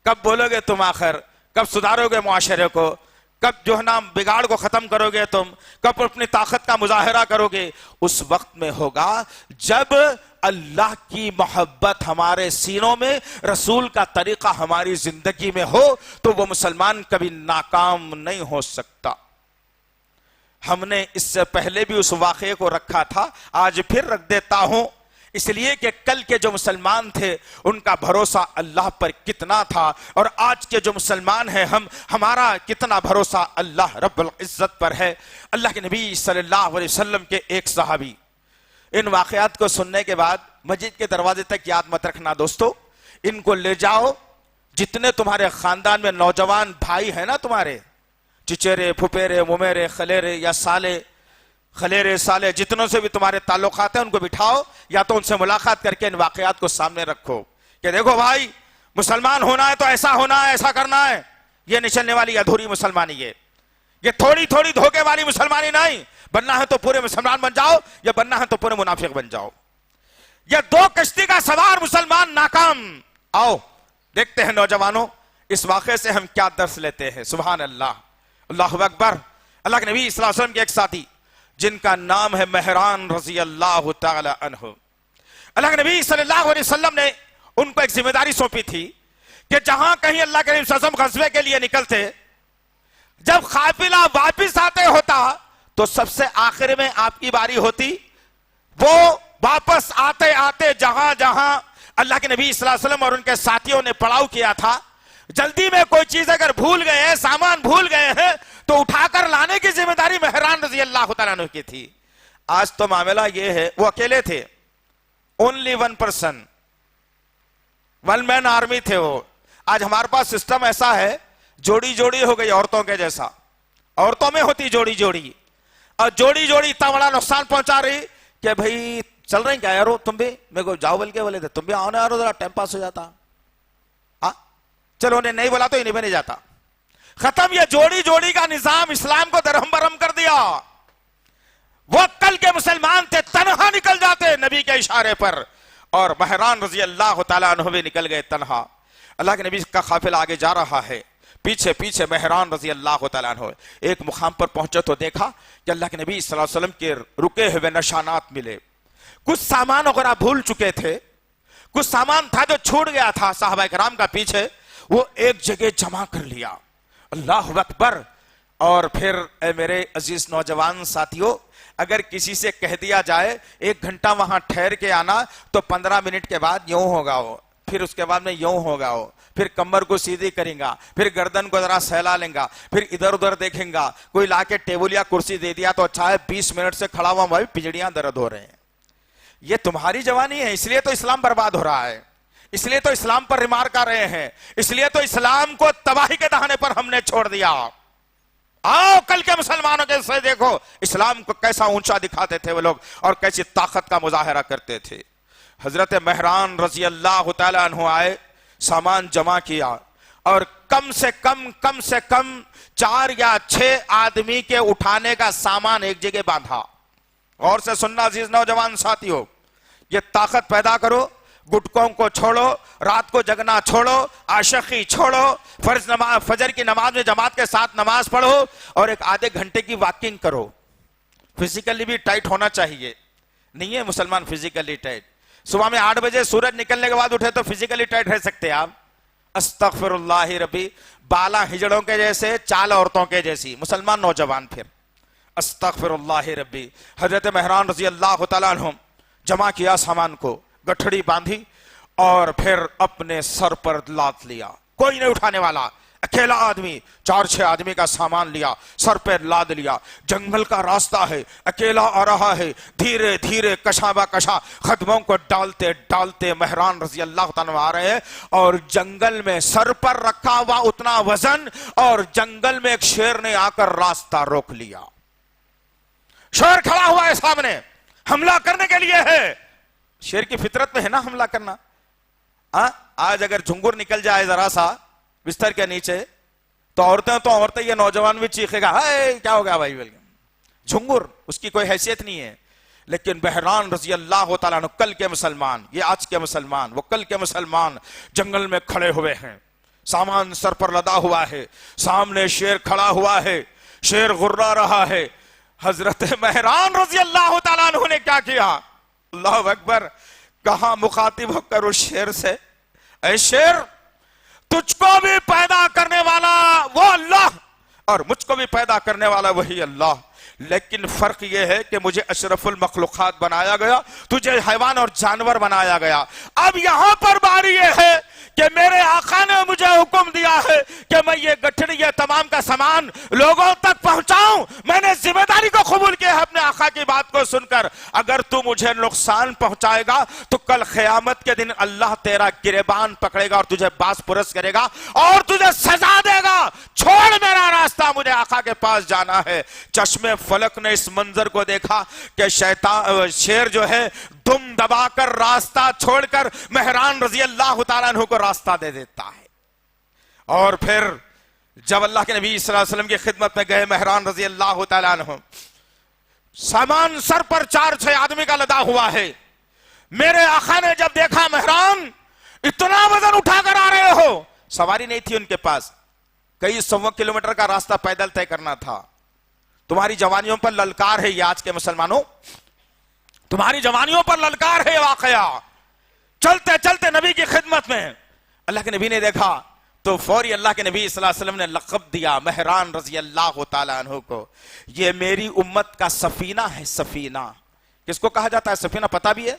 کب بولو گے تم آخر؟ کب سدھارو گے معاشرے کو؟ کب جو ہے نا بگاڑ کو ختم کرو گے تم؟ کب اپنی طاقت کا مظاہرہ کرو گے؟ اس وقت میں ہوگا جب اللہ کی محبت ہمارے سینوں میں، رسول کا طریقہ ہماری زندگی میں ہو، تو وہ مسلمان کبھی ناکام نہیں ہو سکتا۔ ہم نے اس سے پہلے بھی اس واقعے کو رکھا تھا، آج پھر رکھ دیتا ہوں، اس لیے کہ کل کے جو مسلمان تھے ان کا بھروسہ اللہ پر کتنا تھا، اور آج کے جو مسلمان ہیں ہمارا کتنا بھروسہ اللہ رب العزت پر ہے۔ اللہ کے نبی صلی اللہ علیہ وسلم کے ایک صحابی، ان واقعات کو سننے کے بعد مسجد کے دروازے تک یاد مت رکھنا دوستو، ان کو لے جاؤ، جتنے تمہارے خاندان میں نوجوان بھائی ہیں نا، تمہارے چچیرے، پھپیرے، ممیرے، خلیرے یا سالے، خلیرے سالے، جتنوں سے بھی تمہارے تعلقات ہیں ان کو بٹھاؤ، یا تو ان سے ملاقات کر کے ان واقعات کو سامنے رکھو کہ دیکھو بھائی مسلمان ہونا ہے تو ایسا ہونا ہے، ایسا کرنا ہے۔ یہ نہیں چلنے والی ادھوری مسلمانی، یہ تھوڑی تھوڑی دھوکے والی مسلمانی نہیں۔ بننا ہے تو پورے مسلمان بن جاؤ، یا بننا ہے تو پورے منافق بن جاؤ۔ یہ دو کشتی کا سوار مسلمان ناکام۔ آؤ دیکھتے ہیں نوجوانوں اس واقعے سے ہم کیا درس لیتے ہیں۔ سبحان اللہ، اللہ اکبر۔ اللہ کے نبی صلی اللہ علیہ وسلم کے ایک ساتھی جن کا نام ہے مہران رضی اللہ تعالی عنہ، اللہ کے نبی صلی اللہ علیہ وسلم نے ان کو ایک ذمہ داری سونپی تھی کہ جہاں کہیں اللہ کے نبی صلی اللہ علیہ وسلم غزوے کے لیے نکلتے، جب قافلہ واپس آتے ہوتا تو سب سے آخر میں آپ کی باری ہوتی۔ وہ واپس آتے آتے جہاں جہاں اللہ کے نبی صلی اللہ علیہ وسلم اور ان کے ساتھیوں نے پڑاؤ کیا تھا، جلدی میں کوئی چیز اگر بھول گئے ہیں، سامان بھول گئے ہیں، تو اٹھا کر لانے کی ذمہ داری مہران رضی اللہ تعالیٰ عنہ کی تھی۔ آج تو معاملہ یہ ہے، وہ اکیلے تھے، only one person, one man army تھے وہ۔ آج ہمارے پاس سسٹم ایسا ہے، جوڑی جوڑی ہو گئی عورتوں کے جیسا، عورتوں میں ہوتی جوڑی جوڑی، اور جوڑی جوڑی اتنا بڑا نقصان پہنچا رہی کہ بھائی چل رہے ہیں کیا یارو، تم بھی میرے کو جاؤ بول کے بولے تھے، تم بھی آؤ نا یارو، ذرا ٹائم پاس ہو جاتا۔ چلو انہیں نہیں بولا تو انہیں بھی نہیں جاتا۔ ختم یہ جوڑی جوڑی کا نظام اسلام کو درہم برہم کر دیا۔ وہ کل کے مسلمان تھے، تنہا نکل جاتے نبی کے اشارے پر، اور مہران رضی اللہ تعالیٰ عنہ بھی نکل گئے تنہا۔ اللہ کے نبی کا قافلہ آگے جا رہا ہے، پیچھے پیچھے مہران رضی اللہ تعالیٰ عنہ ایک مقام پر پہنچے تو دیکھا کہ اللہ کے نبی صلی اللہ علیہ وسلم کے رکے ہوئے نشانات ملے۔ کچھ سامان وغیرہ بھول چکے تھے، کچھ سامان تھا جو چھوٹ گیا تھا صحابہ کرام کا پیچھے، وہ ایک جگہ جمع کر لیا۔ اللہ اکبر۔ اور پھر اے میرے عزیز نوجوان ساتھیوں، اگر کسی سے کہہ دیا جائے 1 گھنٹہ وہاں ٹھہر کے آنا، تو 15 منٹ کے بعد یوں ہوگا وہ، پھر اس کے بعد میں یوں ہوگا وہ، پھر کمر کو سیدھی کریں گا, پھر گردن کو ذرا سہلا لیں گا, پھر ادھر ادھر دیکھیں گا, کوئی لا کے ٹیبل یا کرسی دے دیا تو اچھا ہے 20 منٹ سے کھڑا ہوا بھائی پجڑیاں درد ہو رہے ہیں. یہ تمہاری جوانی ہے, اس لیے تو اسلام برباد ہو رہا ہے, اس لیے تو اسلام پر ریمارک کر رہے ہیں, اس لیے تو اسلام کو تباہی کے دہانے پر ہم نے چھوڑ دیا. آؤ کل کے مسلمانوں کے سے دیکھو اسلام کو کیسا اونچا دکھاتے تھے وہ لوگ اور کیسی طاقت کا مظاہرہ کرتے تھے. حضرت مہران رضی اللہ تعالی عنہ آئے, سامان جمع کیا اور کم سے کم 4 یا 6 آدمی کے اٹھانے کا سامان ایک جگہ باندھا. غور سے سننا عزیز نوجوان ساتھیو, یہ طاقت پیدا کرو, گٹکوں کو چھوڑو, رات کو جگنا چھوڑو, عاشقی چھوڑو, فجر کی نماز میں جماعت کے ساتھ نماز پڑھو اور ایک آدھے گھنٹے کی واکنگ کرو. فزیکلی بھی ٹائٹ ہونا چاہیے, نہیں ہے مسلمان فزیکلی ٹائٹ. صبح میں 8 بجے سورج نکلنے کے بعد اٹھے تو فزیکلی ٹائٹ رہ سکتے آپ. استغفر اللہ ربی, بالا ہجڑوں کے جیسے, چال عورتوں کے جیسی مسلمان نوجوان. پھر استغفر اللہ ربی. حضرت مہران رضی اللہ تعالیٰ عنہ جمع کیا سامان کو, گٹھڑی باندھی اور پھر اپنے سر پر لاد لیا. کوئی نہیں اٹھانے والا, اکیلا آدمی 4-6 آدمی کا سامان لیا, سر پہ لاد لیا. جنگل کا راستہ ہے, اکیلا آ رہا ہے, دھیرے دھیرے کشا با کشا قدموں کو ڈالتے ڈالتے مہران رضی اللہ تعالیٰ آ رہے ہیں. اور جنگل میں سر پر رکھا ہوا اتنا وزن, اور جنگل میں ایک شیر نے آ کر راستہ روک لیا. شیر کھڑا ہوا ہے سامنے, حملہ کرنے کے لیے ہے. شیر کی فطرت میں ہے نا حملہ کرنا. آج اگر جھنگر نکل جائے ذرا سا بستر کے نیچے تو عورتیں یہ نوجوان بھی چیخے گا, ہائے کیا ہو گیا بھائی, جھنگر اس کی کوئی حیثیت نہیں ہے. لیکن بہران رضی اللہ تعالیٰ عنہ کل کے مسلمان, یہ آج کے مسلمان, وہ کل کے مسلمان جنگل میں کھڑے ہوئے ہیں, سامان سر پر لدا ہوا ہے, سامنے شیر کھڑا ہوا ہے, شیر غرا رہا ہے. حضرت مہران رضی اللہ تعالیٰ عنہ نے کیا کیا, اللہ اکبر, کہاں مخاطب ہو کر اس شیر سے, اے شیر تجھ کو بھی پیدا کرنے والا وہ اللہ اور مجھ کو بھی پیدا کرنے والا وہی اللہ, لیکن فرق یہ ہے کہ مجھے اشرف المخلوقات بنایا گیا, تجھے حیوان اور جانور بنایا گیا. اب یہاں پر باری یہ ہے کہ میرے آقا نے مجھے حکم دیا ہے کہ میں یہ گٹھڑی یہ تمام کا سامان لوگوں تک پہنچاؤں. میں نے ذمہ داری کو قبول کیا ہے اپنے آقا کی بات کو سن کر. اگر تو مجھے نقصان پہنچائے گا تو کل قیامت کے دن اللہ تیرا گریبان پکڑے گا اور تجھے باز پرس کرے گا اور تجھے سزا دے گا. چھوڑ میرا راستہ, مجھے آقا کے پاس جانا ہے. چشمے فلک نے اس منظر کو دیکھا کہ شیر جو ہے دم دبا کر راستہ چھوڑ کر مہران رضی اللہ تعالیٰ عنہ کو راستہ دے دیتا ہے. اور پھر جب اللہ کے نبی صلی اللہ علیہ وسلم کی خدمت میں گئے مہران رضی اللہ تعالیٰ عنہ, سامان سر پر 4-6 آدمی کا لدا ہوا ہے. میرے آقا نے جب دیکھا مہران اتنا وزن اٹھا کر آ رہے ہو, سواری نہیں تھی ان کے پاس, کئی 100 کلومیٹر کا راستہ پیدل طے کرنا تھا. تمہاری جوانیوں پر للکار ہے یہ آج کے مسلمانوں, تمہاری جوانیوں پر للکار ہے واقعہ. چلتے چلتے نبی کی خدمت میں اللہ کے نبی نے دیکھا تو فوری اللہ کے نبی صلی اللہ علیہ وسلم نے لقب دیا مہران رضی اللہ تعالیٰ عنہ کو, یہ میری امت کا سفینہ ہے. سفینہ کس کو کہا جاتا ہے, سفینہ پتہ بھی ہے؟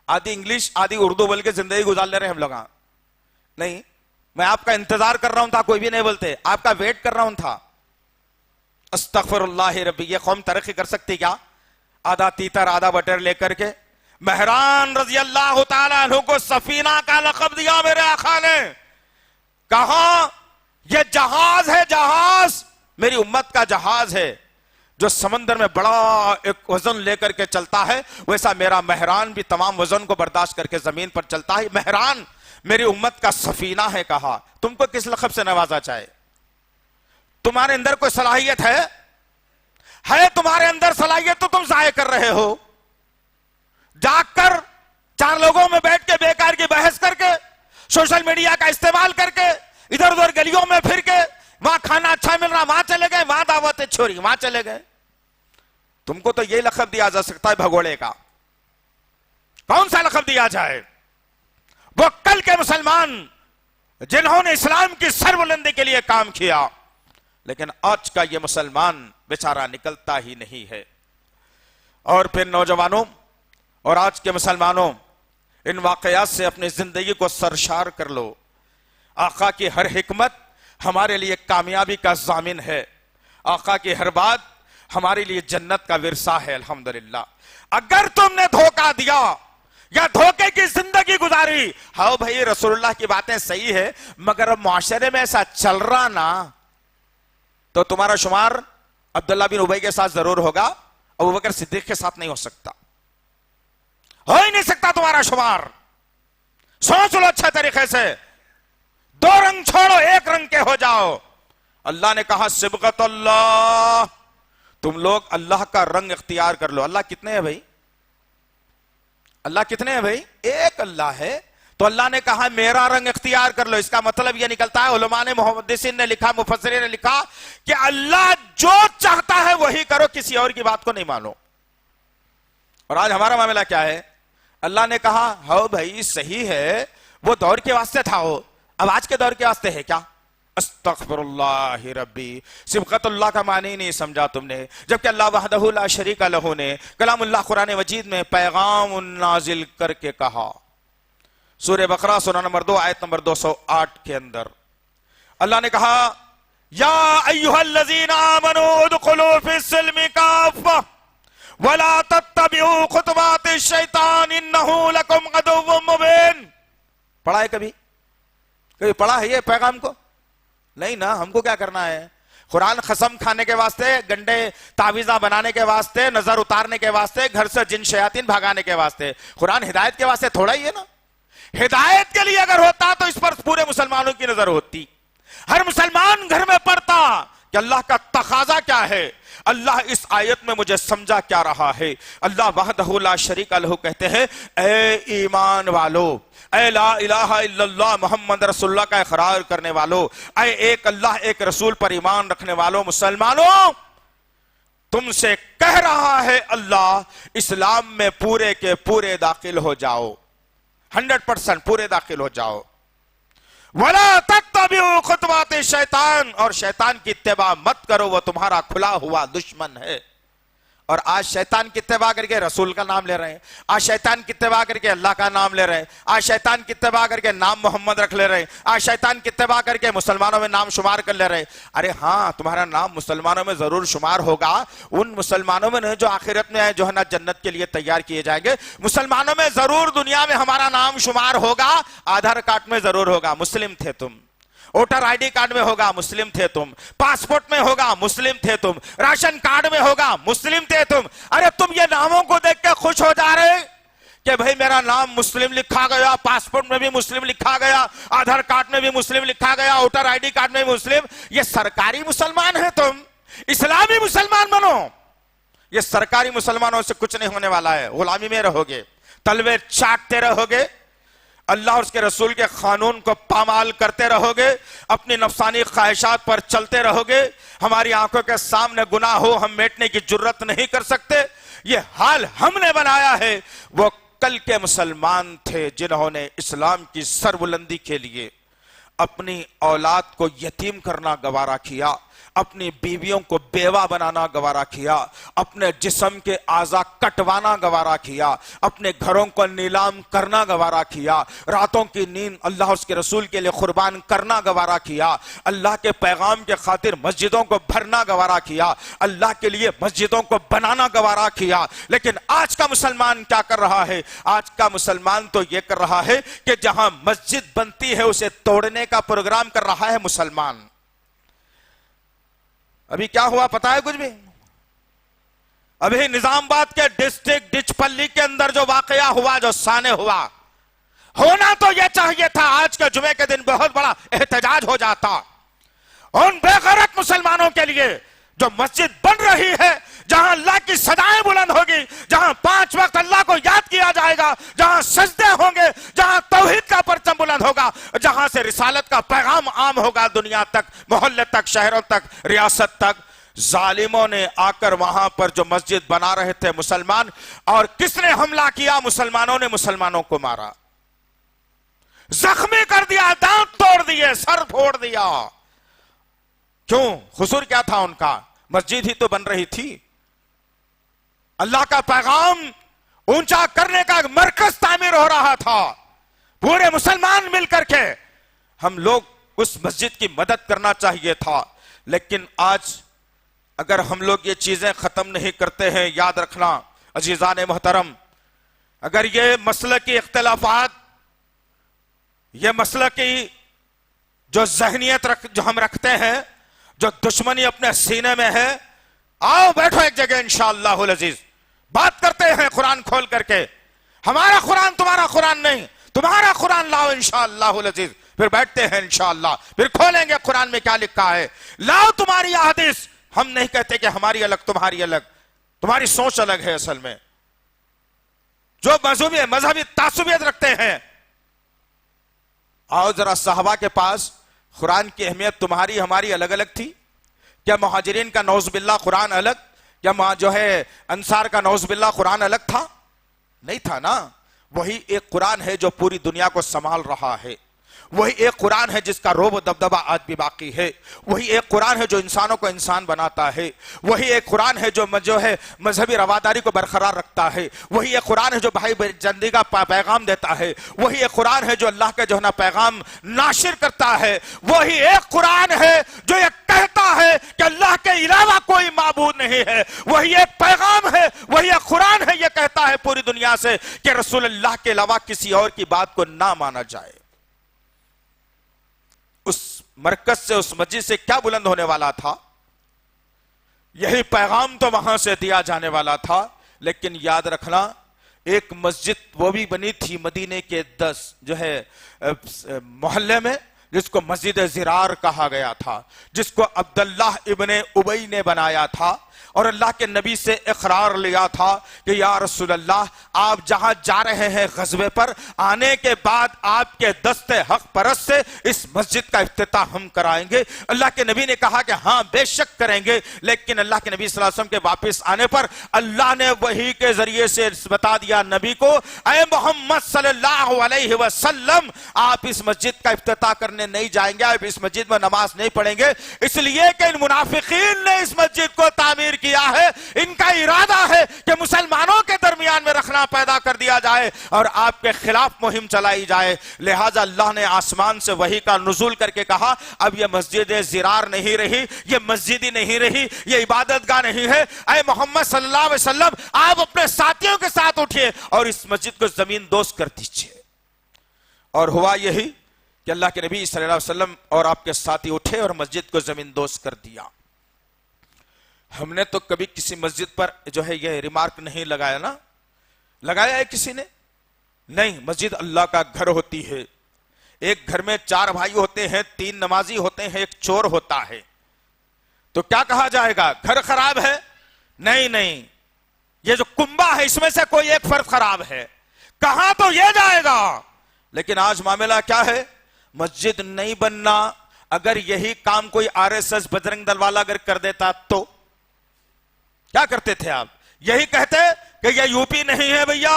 آدھی انگلش آدھی اردو بول کے زندگی گزار لے رہے ہیں ہم لوگ. نہیں, میں آپ کا انتظار کر رہا ہوں تھا, کوئی بھی نہیں بولتے, آپ کا ویٹ کر رہا ہوں تھا. استغفر اللہ ربی, یہ قوم ترقی کر سکتی کیا آدھا تیتر آدھا بٹر لے کر کے؟ مہران رضی اللہ تعالیٰ عنہ کو سفینہ کا لقب دیا میرے آقا نے. کہاں یہ جہاز ہے, جہاز میری امت کا جہاز ہے جو سمندر میں بڑا ایک وزن لے کر کے چلتا ہے, ویسا میرا مہران بھی تمام وزن کو برداشت کر کے زمین پر چلتا ہے. مہران میری امت کا سفینہ ہے. کہا تم کو کس لقب سے نوازا جائے؟ تمہارے اندر کوئی صلاحیت ہے تمہارے اندر صلاحیت تو تم ضائع کر رہے ہو. جاگ کر 4 لوگوں میں بیٹھ کے بیکار کی بحث کر کے, سوشل میڈیا کا استعمال کر کے, ادھر ادھر گلیوں میں پھر کے, وہاں کھانا اچھا مل رہا وہاں چلے گئے, وہاں دعوتیں چھوڑی وہاں چلے گئے. تم کو تو یہ لقب دیا جا سکتا ہے بھگوڑے کا. کون سا لقب دیا جائے؟ وہ کل کے مسلمان جنہوں نے اسلام کی سر بلندی کے لیے کام کیا, لیکن آج کا یہ مسلمان بیچارہ نکلتا ہی نہیں ہے. اور پھر نوجوانوں اور آج کے مسلمانوں, ان واقعات سے اپنی زندگی کو سرشار کر لو. آقا کی ہر حکمت ہمارے لیے کامیابی کا ضامن ہے، آقا کی ہر بات ہمارے لیے جنت کا ورثہ ہے الحمدللہ۔ اگر تم نے دھوکہ دیا یا دھوکے کی زندگی گزاری، ہاں بھائی رسول اللہ کی باتیں صحیح ہے مگر اب معاشرے میں ایسا چل رہا نا، تو تمہارا شمار عبداللہ بن ابی کے ساتھ ضرور ہوگا، ابوبکر صدیق کے ساتھ نہیں ہو سکتا، ہو ہی نہیں سکتا تمہارا شمار۔ سوچ لو اچھے طریقے سے، دو رنگ چھوڑو ایک رنگ کے ہو جاؤ۔ اللہ نے کہا صبغت اللہ، تم لوگ اللہ کا رنگ اختیار کر لو۔ اللہ کتنے ہیں بھائی؟ اللہ کتنے ہیں بھائی؟ ایک اللہ ہے، تو اللہ نے کہا میرا رنگ اختیار کر لو۔ اس کا مطلب یہ نکلتا ہے، علماء نے محدثین نے لکھا، مفسرین نے لکھا کہ اللہ جو چاہتا ہے وہی کرو، کسی اور کی بات کو نہیں مانو۔ اور آج ہمارا معاملہ کیا ہے؟ اللہ نے کہا ہاں بھائی صحیح ہے، وہ دور کے واسطے تھا، وہ اب آج کے دور کے واسطے ہے کیا؟ استغفر اللہ ربی، صبغت اللہ کا معنی نہیں سمجھا تم نے، جبکہ اللہ وحدہ لا شریک لہ نے کلام اللہ قرآن مجید میں پیغام نازل کر کے کہا۔ سورہ بقرہ سورہ نمبر 2 آیت نمبر 208 کے اندر اللہ نے کہا یا ایھا الذین آمنوا ادخلوا فی السلم کافہ ولا تتبعوا خطوات الشیطان انہ لکم عدو مبین۔ پڑھا ہے کبھی پڑھا ہے یہ پیغام کو؟ نہیں نا۔ ہم کو کیا کرنا ہے؟ قرآن قسم کھانے کے واسطے، گنڈے تعویذہ بنانے کے واسطے، نظر اتارنے کے واسطے، گھر سے جن شیاطین بھگانے کے واسطے۔ قرآن ہدایت کے واسطے تھوڑا ہی ہے نا۔ ہدایت کے لیے اگر ہوتا تو اس پر پورے مسلمانوں کی نظر ہوتی، ہر مسلمان گھر میں پڑھتا کہ اللہ کا تقاضا کیا ہے، اللہ اس آیت میں مجھے سمجھا کیا رہا ہے۔ اللہ وحدہ لا شریک لہ کہتے ہیں اے ایمان والو، اے لا الہ الا اللہ محمد رسول اللہ کا اقرار کرنے والو، اے ایک اللہ ایک رسول پر ایمان رکھنے والو، مسلمانوں تم سے کہہ رہا ہے اللہ، اسلام میں پورے کے پورے داخل ہو جاؤ، 100% پورے داخل ہو جاؤ۔ وَلَا تَتَّبِعُوا خُطُوَاتِ الشَّيْطَانِ، اور شیطان کی اتباع مت کرو، وہ تمہارا کھلا ہوا دشمن ہے۔ اور آج شیطان کی اتباع کر کے رسول کا نام لے رہے ہیں، آج شیطان کی اتباع کر کے اللہ کا نام لے رہے ہیں، آج شیطان کی اتباع کر کے نام محمد رکھ لے رہے ہیں، آج شیطان کی اتباع کر کے مسلمانوں میں نام شمار کر لے رہے ہیں۔ ارے ہاں تمہارا نام مسلمانوں میں ضرور شمار ہوگا، ان مسلمانوں میں نہیں جو آخرت میں جو ہے نا جنت کے لیے تیار کیے جائیں گے، مسلمانوں میں ضرور دنیا میں ہمارا نام شمار ہوگا، آدھار کارڈ میں ضرور ہوگا، مسلم تھے تم، ووٹر آئی ڈی کارڈ میں ہوگا، مسلم تھے تم، پاسپورٹ میں ہوگا، مسلم تھے تم، راشن کارڈ میں ہوگا، مسلم تھے تم۔ ارے تم یہ ناموں کو دیکھ کے خوش ہو جا رہے کہ بھئی میرا نام مسلم لکھا گیا، پاسپورٹ میں بھی مسلم لکھا گیا، آدھار کارڈ میں بھی مسلم لکھا گیا، ووٹر آئی ڈی کارڈ میں بھی مسلم۔ یہ سرکاری مسلمان ہیں تم، اسلامی مسلمان بنو۔ یہ سرکاری مسلمانوں سے کچھ نہیں ہونے والا ہے، غلامی میں رہو گے، تلوے چاٹتے رہو گے، اللہ اور اس کے رسول کے قانون کو پامال کرتے رہو گے، اپنی نفسانی خواہشات پر چلتے رہو گے، ہماری آنکھوں کے سامنے گناہ ہو ہم میٹنے کی جرت نہیں کر سکتے۔ یہ حال ہم نے بنایا ہے۔ وہ کل کے مسلمان تھے جنہوں نے اسلام کی سربلندی کے لیے اپنی اولاد کو یتیم کرنا گوارا کیا، اپنی بیویوں کو بیوہ بنانا گوارا کیا، اپنے جسم کے اعضاء کٹوانا گوارا کیا، اپنے گھروں کو نیلام کرنا گوارا کیا، راتوں کی نیند اللہ اس کے رسول کے لیے قربان کرنا گوارا کیا، اللہ کے پیغام کے خاطر مسجدوں کو بھرنا گوارا کیا، اللہ کے لیے مسجدوں کو بنانا گوارا کیا۔ لیکن آج کا مسلمان کیا کر رہا ہے؟ آج کا مسلمان تو یہ کر رہا ہے کہ جہاں مسجد بنتی ہے اسے توڑنے کا پروگرام کر رہا ہے مسلمان۔ ابھی کیا ہوا پتا ہے کچھ بھی؟ ابھی نظام آباد کے ڈسٹرکٹ ڈچ پلی کے اندر جو واقعہ ہوا، جو سانے ہوا، ہونا تو یہ چاہیے تھا آج کے جمعے کے دن بہت بڑا احتجاج ہو جاتا ان بے غیرت مسلمانوں کے لیے جو مسجد بن رہی ہے، جہاں اللہ کی صدائیں بلند ہوگی، جہاں 5 وقت اللہ کو یاد کیا جائے گا، جہاں سجدے ہوں گے، جہاں توحید کا پرچم بلند ہوگا، جہاں سے رسالت کا پیغام عام ہوگا دنیا تک، محلے تک، شہروں تک، ریاست تک۔ ظالموں نے آ کر وہاں پر جو مسجد بنا رہے تھے مسلمان، اور کس نے حملہ کیا؟ مسلمانوں نے مسلمانوں کو مارا، زخمی کر دیا، دانت توڑ دیے، سر پھوڑ دیا۔ کیوں؟ قصور کیا تھا ان کا؟ مسجد ہی تو بن رہی تھی، اللہ کا پیغام اونچا کرنے کا مرکز تعمیر ہو رہا تھا، پورے مسلمان مل کر کے ہم لوگ اس مسجد کی مدد کرنا چاہیے تھا. لیکن آج اگر ہم لوگ یہ چیزیں ختم نہیں کرتے ہیں، یاد رکھنا عزیزان محترم، اگر یہ مسئلہ کی اختلافات، یہ مسئلہ کی جو ذہنیت جو ہم رکھتے ہیں، جو دشمنی اپنے سینے میں ہے، آؤ بیٹھو ایک جگہ انشاءاللہ العزیز، بات کرتے ہیں قرآن کھول کر کے. ہمارا قرآن تمہارا قرآن نہیں، تمہارا قرآن لاؤ انشاءاللہ العزیز. پھر بیٹھتے ہیں انشاءاللہ، پھر کھولیں گے قرآن میں کیا لکھا ہے. لاؤ تمہاری احادیث. ہم نہیں کہتے کہ ہماری الگ تمہاری الگ، تمہاری سوچ الگ ہے. اصل میں جو مذہبی تعصبیت رکھتے ہیں، آؤ ذرا صحابہ کے پاس قرآن کی اہمیت تمہاری ہماری الگ الگ تھی. کیا مہاجرین کا نعوذ باللہ قرآن الگ، کیا جو ہے انصار کا نعوذ باللہ قرآن الگ تھا؟ نہیں تھا نا. وہی ایک قرآن ہے جو پوری دنیا کو سنبھال رہا ہے. وہی ایک قرآن ہے جس کا روب و دبدبہ آج بھی باقی ہے. وہی ایک قرآن ہے جو انسانوں کو انسان بناتا ہے. وہی ایک قرآن ہے جو ہے مذہبی رواداری کو برقرار رکھتا ہے. وہی ایک قرآن ہے جو بھائی جندی کا پیغام دیتا ہے. وہی ایک قرآن ہے جو اللہ کا جو ہے نا پیغام ناشر کرتا ہے. وہی ایک قرآن ہے جو یہ کہتا ہے کہ اللہ کے علاوہ کوئی معبود نہیں ہے. وہی ایک پیغام ہے، وہی ایک قرآن ہے، یہ کہتا ہے پوری دنیا سے کہ رسول اللہ کے علاوہ کسی اور کی بات کو نہ مانا جائے. اس مرکز سے، اس مسجد سے کیا بلند ہونے والا تھا؟ یہی پیغام تو وہاں سے دیا جانے والا تھا. لیکن یاد رکھنا، ایک مسجد وہ بھی بنی تھی مدینے کے 10 جو ہے محلے میں، جس کو مسجد زرار کہا گیا تھا، جس کو عبداللہ ابن ابی نے بنایا تھا. اور اللہ کے نبی سے اقرار لیا تھا کہ یا رسول اللہ، آپ جہاں جا رہے ہیں غزوے پر، آنے کے بعد آپ کے دست حق پرست سے اس مسجد کا افتتاح ہم کرائیں گے. اللہ کے نبی نے کہا کہ ہاں بے شک کریں گے. لیکن اللہ کے نبی صلی اللہ علیہ وسلم کے واپس آنے پر اللہ نے وحی کے ذریعے سے بتا دیا نبی کو، اے محمد صلی اللہ علیہ وسلم، آپ اس مسجد کا افتتاح کرنے نہیں جائیں گے، آپ اس مسجد میں نماز نہیں پڑھیں گے، اس لیے کہ ان منافقین نے اس مسجد کو تعمیر کیا ہے. ان کا ارادہ ہے کہ مسلمانوں کے درمیان میں رکھنا پیدا کر دیا جائے اور آپ کے خلاف مہم چلائی جائے. لہٰذا اللہ نے آسمان سے وحی کا نزول کر کے کہا، اب یہ مسجد زرار نہیں رہی، یہ مسجد ہی نہیں رہی، یہ عبادت گاہ نہیں ہے. اے محمد صلی اللہ علیہ وسلم، آپ اپنے ساتھیوں کے ساتھ اٹھیے اور اس مسجد کو زمین دوست کر دیجئے. اور ہوا یہی کہ اللہ کے نبی صلی اللہ علیہ وسلم اور آپ کے ساتھی اٹھے اور مسجد کو زمین دوست کر دیا. ہم نے تو کبھی کسی مسجد پر جو ہے یہ ریمارک نہیں لگایا نا؟ لگایا ہے کسی نے؟ نہیں. مسجد اللہ کا گھر ہوتی ہے. ایک گھر میں 4 بھائی ہوتے ہیں، 3 نمازی ہوتے ہیں، ایک چور ہوتا ہے. تو کیا کہا جائے گا؟ گھر خراب ہے؟ نہیں، یہ جو کنبا ہے اس میں سے کوئی ایک فرد خراب ہے، کہاں تو یہ جائے گا. لیکن آج معاملہ کیا ہے؟ مسجد نہیں بننا. اگر یہی کام کوئی RSS بجرنگ دل والا اگر کر دیتا تو کیا کرتے تھے آپ؟ یہی کہتے کہ یہ یو پی نہیں ہے بھیا،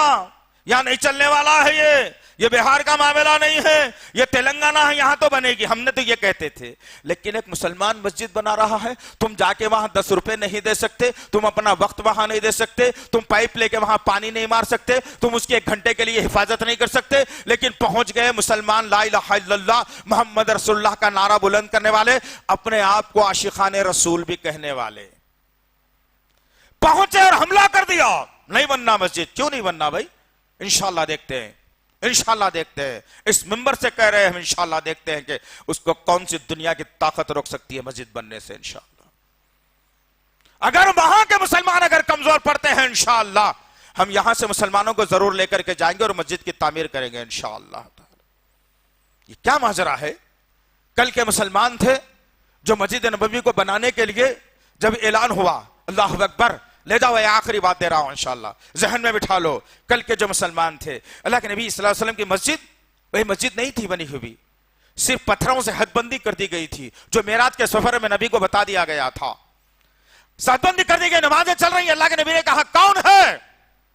یہاں نہیں چلنے والا ہے، یہ بہار کا معاملہ نہیں ہے، یہ تلنگانہ ہے، یہاں تو بنے گی. ہم نے تو یہ کہتے تھے. لیکن ایک مسلمان مسجد بنا رہا ہے، تم جا کے وہاں 10 روپے نہیں دے سکتے، تم اپنا وقت وہاں نہیں دے سکتے، تم پائپ لے کے وہاں پانی نہیں مار سکتے، تم اس کی 1 گھنٹے کے لیے حفاظت نہیں کر سکتے. لیکن پہنچ گئے مسلمان لا الہ الا اللہ محمد رسول اللہ کا نعرہ بلند کرنے والے، اپنے آپ کو عاشقان رسول بھی کہنے والے، پہنچے اور حملہ کر دیا. نہیں بننا مسجد. کیوں نہیں بننا بھائی؟ انشاءاللہ دیکھتے ہیں، انشاءاللہ دیکھتے ہیں. اس منبر سے کہہ رہے ہیں ہم، انشاءاللہ دیکھتے ہیں کہ اس کو کون سی دنیا کی طاقت روک سکتی ہے مسجد بننے سے. انشاءاللہ اگر وہاں کے مسلمان اگر کمزور پڑتے ہیں، انشاءاللہ ہم یہاں سے مسلمانوں کو ضرور لے کر کے جائیں گے اور مسجد کی تعمیر کریں گے انشاءاللہ. یہ کیا ماجرا ہے؟ کل کے مسلمان تھے جو مسجد نبوی کو بنانے کے لیے جب اعلان ہوا، اللہ اکبر، لے جاؤ، یہ آخری بات دے رہا ہوں انشاءاللہ، ذہن میں بٹھا لو. کل کے جو مسلمان تھے، اللہ کے نبی صلی اللہ علیہ وسلم کی مسجد وہی مسجد نہیں تھی بنی ہوئی، صرف پتھروں سے حد بندی کر دی گئی تھی، جو معراج کے سفر میں نبی کو بتا دیا گیا تھا. حد بندی کر دی گئی، نمازیں چل رہی ہیں. اللہ کے نبی نے کہا کون ہے؟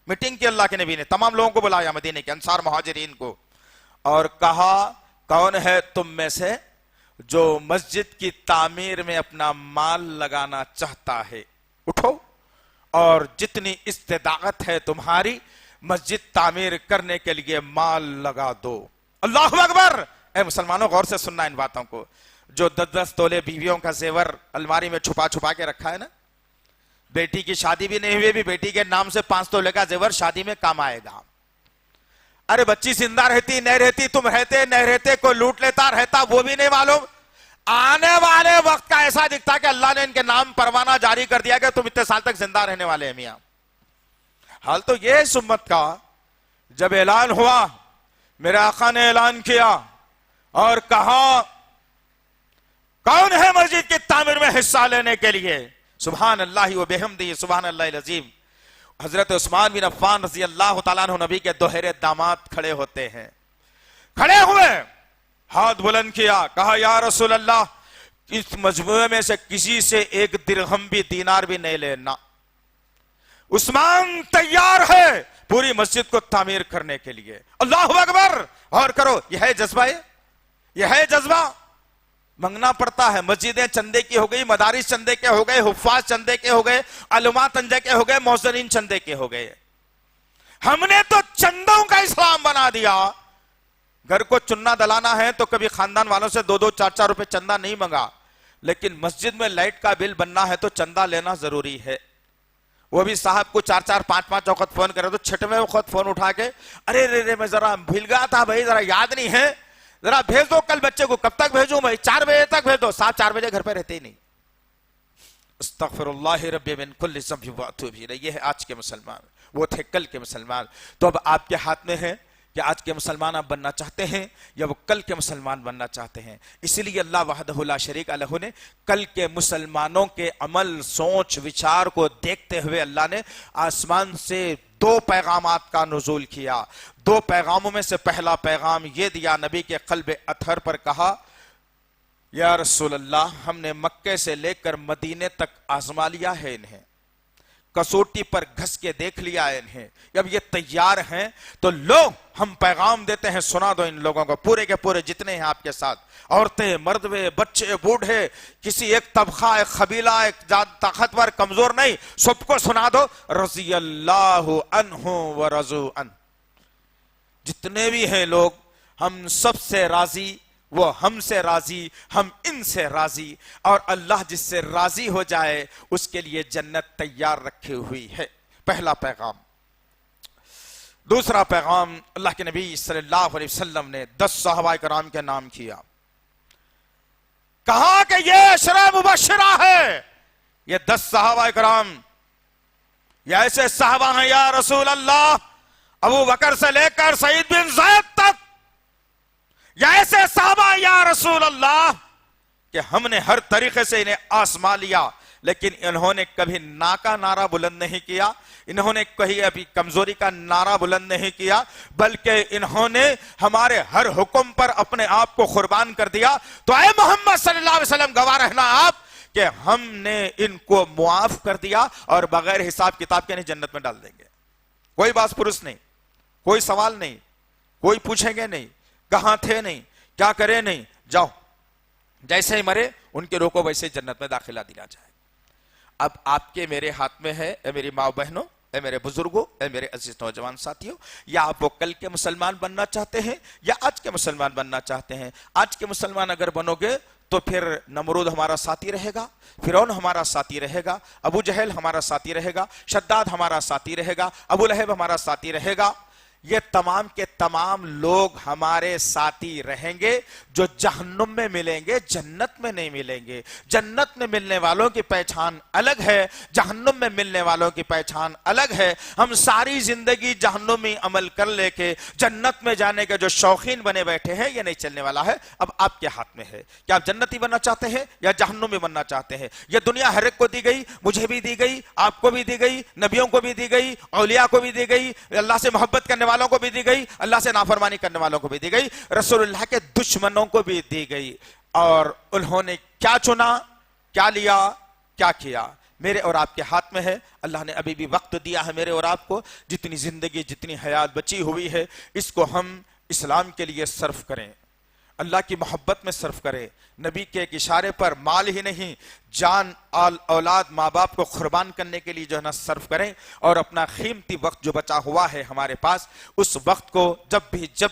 میٹنگ کی اللہ کے نبی نے، تمام لوگوں کو بلایا، مدینے کے انصار مہاجرین کو، اور کہا کون ہے تم میں سے جو مسجد کی تعمیر میں اپنا مال لگانا چاہتا ہے؟ اٹھو اور جتنی استطاعت ہے تمہاری مسجد تعمیر کرنے کے لیے مال لگا دو. اللہ اکبر. اے مسلمانوں غور سے سننا ان باتوں کو. جو 10-10 تولے بیویوں کا زیور الماری میں چھپا چھپا کے رکھا ہے نا, بیٹی کی شادی بھی نہیں ہوئی, بھی بیٹی کے نام سے 5 تولے کا زیور شادی میں کام آئے گا. ارے بچی زندہ رہتی نہیں رہتی, تم رہتے نہیں رہتے, کوئی لوٹ لیتا رہتا, وہ بھی نہیں معلوم. آنے والے وقت کا ایسا دکھتا کہ اللہ نے ان کے نام پروانہ جاری کر دیا کہ تم اتنے سال تک زندہ رہنے والے ہیں میاں. حال تو یہ اس امت کا, جب اعلان ہوا, میرے آقا نے اعلان کیا اور کہا کون ہے مسجد کی تعمیر میں حصہ لینے کے لیے, سبحان اللہ و بحمدہ سبحان اللہ العظیم. حضرت عثمان بن عفان رضی اللہ تعالیٰ عنہ نبی کے دوہرے داماد کھڑے ہوتے ہیں. کھڑے ہوئے, ہاتھ بلند کیا, کہا یا رسول اللہ اس مجموعے میں سے کسی سے 1 درہم بھی دینار بھی نہیں لینا. عثمان تیار ہے پوری مسجد کو تعمیر کرنے کے لیے. اللہ اکبر. اور کرو, یہ ہے جذبہ, یہ ہے جذبہ. منگنا پڑتا ہے, مسجدیں چندے کی ہو گئی, مدارس چندے کے ہو گئے, حفاظ چندے کے ہو گئے, علماء چندے کے ہو گئے, موذنین چندے کے ہو گئے. ہم نے تو چندوں کا اسلام بنا دیا. گھر کو چننا دلانا ہے تو کبھی خاندان والوں سے 2-2 4-4 روپے چندہ نہیں منگا, لیکن مسجد میں لائٹ کا بل بننا ہے تو چندہ لینا ضروری ہے. وہ بھی صاحب کو 4-4 5-5 وقت فون کرے تو 6ویں وقت فون اٹھا کے ارے رے میں ذرا بھول گیا تھا بھائی, ذرا یاد نہیں ہے, ذرا بھیج دو کل بچے کو. کب تک بھیجوں بھائی؟ 4 بجے تک بھیج دو. 4 بجے گھر پہ رہتے ہی نہیں. استغفر اللہ رب من کل ذنب واتوب الیہ. یہ ہے آج کے مسلمان, وہ تھے کل کے مسلمان. تو اب آپ کے ہاتھ میں ہے کہ آج کے مسلمان آپ بننا چاہتے ہیں یا وہ کل کے مسلمان بننا چاہتے ہیں. اسی لیے اللہ وحدہ لا شریک لہ نے کل کے مسلمانوں کے عمل, سوچ, وچار کو دیکھتے ہوئے اللہ نے آسمان سے 2 پیغامات کا نزول کیا. 2 پیغاموں میں سے پہلا پیغام یہ دیا, نبی کے قلب اطہر پر کہا یا رسول اللہ ہم نے مکے سے لے کر مدینے تک آزما لیا ہے انہیں, کسوٹی پر گھس کے دیکھ لیا ہے انہیں, اب یہ تیار ہیں تو لو ہم پیغام دیتے ہیں, سنا دو ان لوگوں کو, پورے کے پورے جتنے ہیں آپ کے ساتھ, عورتیں, مردوے, بچے, بوڑھے, کسی ایک طبقہ, ایک قبیلہ, ایک طاقتور کمزور نہیں, سب کو سنا دو. رضی اللہ عنہ ورضوا عنہ. جتنے بھی ہیں لوگ ہم سب سے راضی, وہ ہم سے راضی, ہم ان سے راضی, اور اللہ جس سے راضی ہو جائے اس کے لیے جنت تیار رکھی ہوئی ہے. پہلا پیغام. دوسرا پیغام, اللہ کے نبی صلی اللہ علیہ وسلم نے 10 صحابہ کرام کے نام کیا, کہا کہ یہ عشرہ مبشرہ ہے. یہ 10 صحابہ کرام یہ ایسے صحابہ ہیں یا رسول اللہ, ابو بکر سے لے کر سعید بن زید تک, یا ایسے صحابہ یا رسول اللہ کہ ہم نے ہر طریقے سے انہیں آزما لیا, لیکن انہوں نے کبھی نا کا نعرہ بلند نہیں کیا, انہوں نے کہیں ابھی کمزوری کا نعرہ بلند نہیں کیا, بلکہ انہوں نے ہمارے ہر حکم پر اپنے آپ کو قربان کر دیا. تو اے محمد صلی اللہ علیہ وسلم گواہ رہنا آپ کہ ہم نے ان کو معاف کر دیا اور بغیر حساب کتاب کے انہیں جنت میں ڈال دیں گے. کوئی باس پرس نہیں, کوئی سوال نہیں, کوئی پوچھیں گے نہیں, کہاں تھے نہیں, کیا کرے نہیں, جاؤ جیسے ہی مرے ان کے روکو ویسے جنت میں داخلہ دیا جائے. اب آپ کے میرے ہاتھ میں ہے, اے میری ماں بہنوں, اے میرے بزرگوں, اے میرے عزیز نوجوان ساتھیوں, یا آپ وہ کل کے مسلمان بننا چاہتے ہیں یا آج کے مسلمان بننا چاہتے ہیں. آج کے مسلمان اگر بنو گے تو پھر نمرود ہمارا ساتھی رہے گا, فرعون ہمارا ساتھی رہے گا, ابو جہل ہمارا ساتھی رہے گا, شداد ہمارا ساتھی رہے گا, ابو لہب ہمارا ساتھی رہے گا. یہ تمام کے تمام لوگ ہمارے ساتھی رہیں گے جو جہنم میں ملیں گے, جنت میں نہیں ملیں گے. جنت میں ملنے والوں کی پہچان الگ ہے, جہنم میں ملنے والوں کی پہچان الگ ہے. ہم ساری زندگی جہنمی عمل کر لے کے جنت میں جانے کے جو شوقین بنے بیٹھے ہیں, یہ نہیں چلنے والا ہے. اب آپ کے ہاتھ میں ہے کہ آپ جنتی بننا چاہتے ہیں یا جہنمی بننا چاہتے ہیں. یہ دنیا ہر ایک کو دی گئی, مجھے بھی دی گئی, آپ کو بھی دی گئی, نبیوں کو بھی دی گئی, اولیاء کو بھی دی گئی, اللہ سے محبت کرنے والوں کو بھی دی گئی, اللہ سے نافرمانی کرنے والوں کو بھی دی گئی, رسول اللہ کے دشمنوں کو بھی دی گئی. اور انہوں نے کیا چنا, کیا لیا, کیا کیا, میرے اور آپ کے ہاتھ میں ہے. اللہ نے ابھی بھی وقت دیا ہے میرے اور آپ کو, جتنی زندگی, جتنی حیات بچی ہوئی ہے, اس کو ہم اسلام کے لیے صرف کریں. اللہ کی محبت میں صرف کرے. نبی کے ایک اشارے پر مال ہی نہیں جان اولاد ماں باپ کو قربان کرنے کے لیے جو ہے نا صرف کریں, اور اپنا قیمتی وقت جو بچا ہوا ہے ہمارے پاس اس وقت کو جب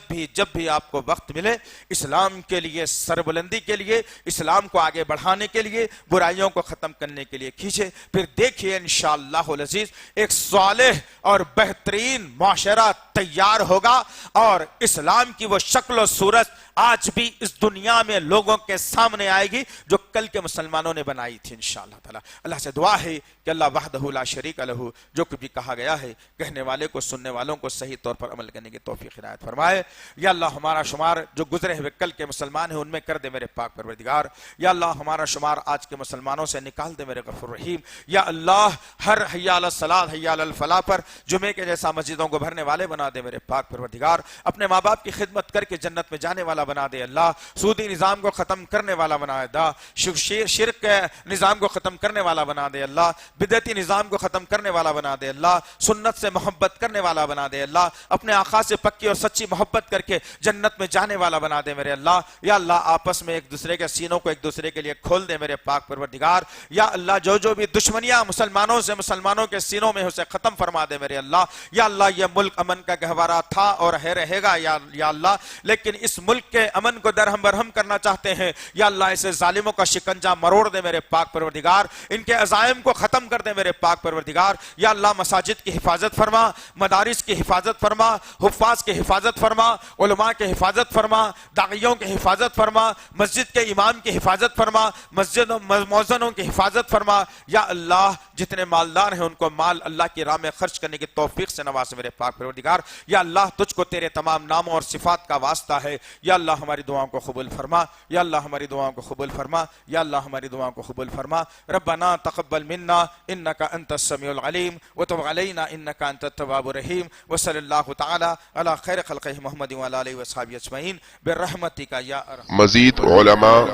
بھی آپ کو وقت ملے اسلام کے لیے سربلندی کے لیے, اسلام کو آگے بڑھانے کے لیے, برائیوں کو ختم کرنے کے لیے کھینچے. پھر دیکھیے انشاءاللہ العزیز ایک صالح اور بہترین معاشرہ تیار ہوگا, اور اسلام کی وہ شکل و صورت آج بھی اس دنیا میں لوگوں کے سامنے آئے گی جو کل کے مسلمانوں نے بنائی تھی انشاءاللہ تعالی. اللہ سے دعا ہے کہ اللہ وحدہ لا شریک لہ جو کچھ بھی کہا گیا ہے کہنے والے کو سننے والوں کو صحیح طور پر عمل کرنے کی توفیق عنایت فرمائے. یا اللہ ہمارا شمار جو گزرے ہوئے کل کے مسلمان ہیں ان میں کر دے میرے پاک پروردگار. یا اللہ ہمارا شمار آج کے مسلمانوں سے نکال دے میرے غفور رحیم. یا اللہ ہر حی علی الصلاۃ حی علی الفلاح پر جمعے کے جیسا مسجدوں کو بھرنے والے بنا دے میرے پاک پروردگار. اپنے ماں باپ کی خدمت کر کے جنت میں جانے والا بنا دے اللہ. سودی نظام کو ختم کرنے والا بنا دے. شرک کے نظام کو ختم کرنے والا بنا دے اللہ. بدعتی نظام کو ختم کرنے والا بنا دے اللہ. سنت سے محبت کرنے والا بنا دے اللہ. اپنے آقا سے پکی اور سچی محبت کر کے جنت میں جانے والا بنا دے میرے اللہ. یا اللہ آپس میں ایک دوسرے کے سینوں کو ایک دوسرے کے لیے کھول دے میرے پاک پروردگار. یا اللہ جو بھی دشمنیاں مسلمانوں سے مسلمانوں کے سینوں میں اسے ختم فرما دے میرے اللہ. یا اللہ یہ ملک امن کا گہوارہ تھا اور رہے گا یا اللہ, لیکن اس ملک کے امن کو درہم برہم کرنا چاہتے ہیں. یا اللہ ایسے ظالموں کا شکنجہ مروڑ دے میرے پاک پروردگار. ان کے عزائم کو ختم کر دے میرے پاک پروردگار. یا اللہ مساجد کی حفاظت فرما, مدارس کی حفاظت فرما, حفاظ کی حفاظت فرما, علماء کی حفاظت فرما, داعیوں کی حفاظت فرما, مسجد کے امام کی حفاظت فرما, مسجد مؤذنوں کی حفاظت فرما. یا اللہ جتنے مالدار ہیں ان کو مال اللہ کی راہ میں خرچ کرنے کی توفیق سے نواز میرے پاک پروردگار. یا اللہ تجھ کو تیرے تمام ناموں اور صفات کا واسطہ ہے. یا اللہ ہماری دعاؤں کو قبول فرما. یا اللہ ہماری دعاؤں کو قبول فرما. یا اللہ ہماری دعاؤں کو قبول فرما. ربنا تقبل منا انك انت السميع العليم وتب علينا انك انت التواب الرحيم وصلى الله تعالى على خير خلقه محمد وعلى اله وصحبه اجمعين برحمتك يا ارحم. مزید علماء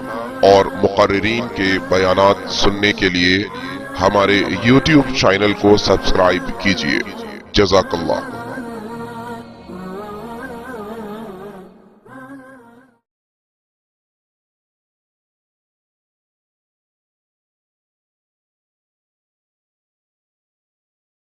اور مقررین کے بیانات سننے کے لیے ہمارے YouTube چینل کو سبسکرائب کیجیے. جزاک اللہ.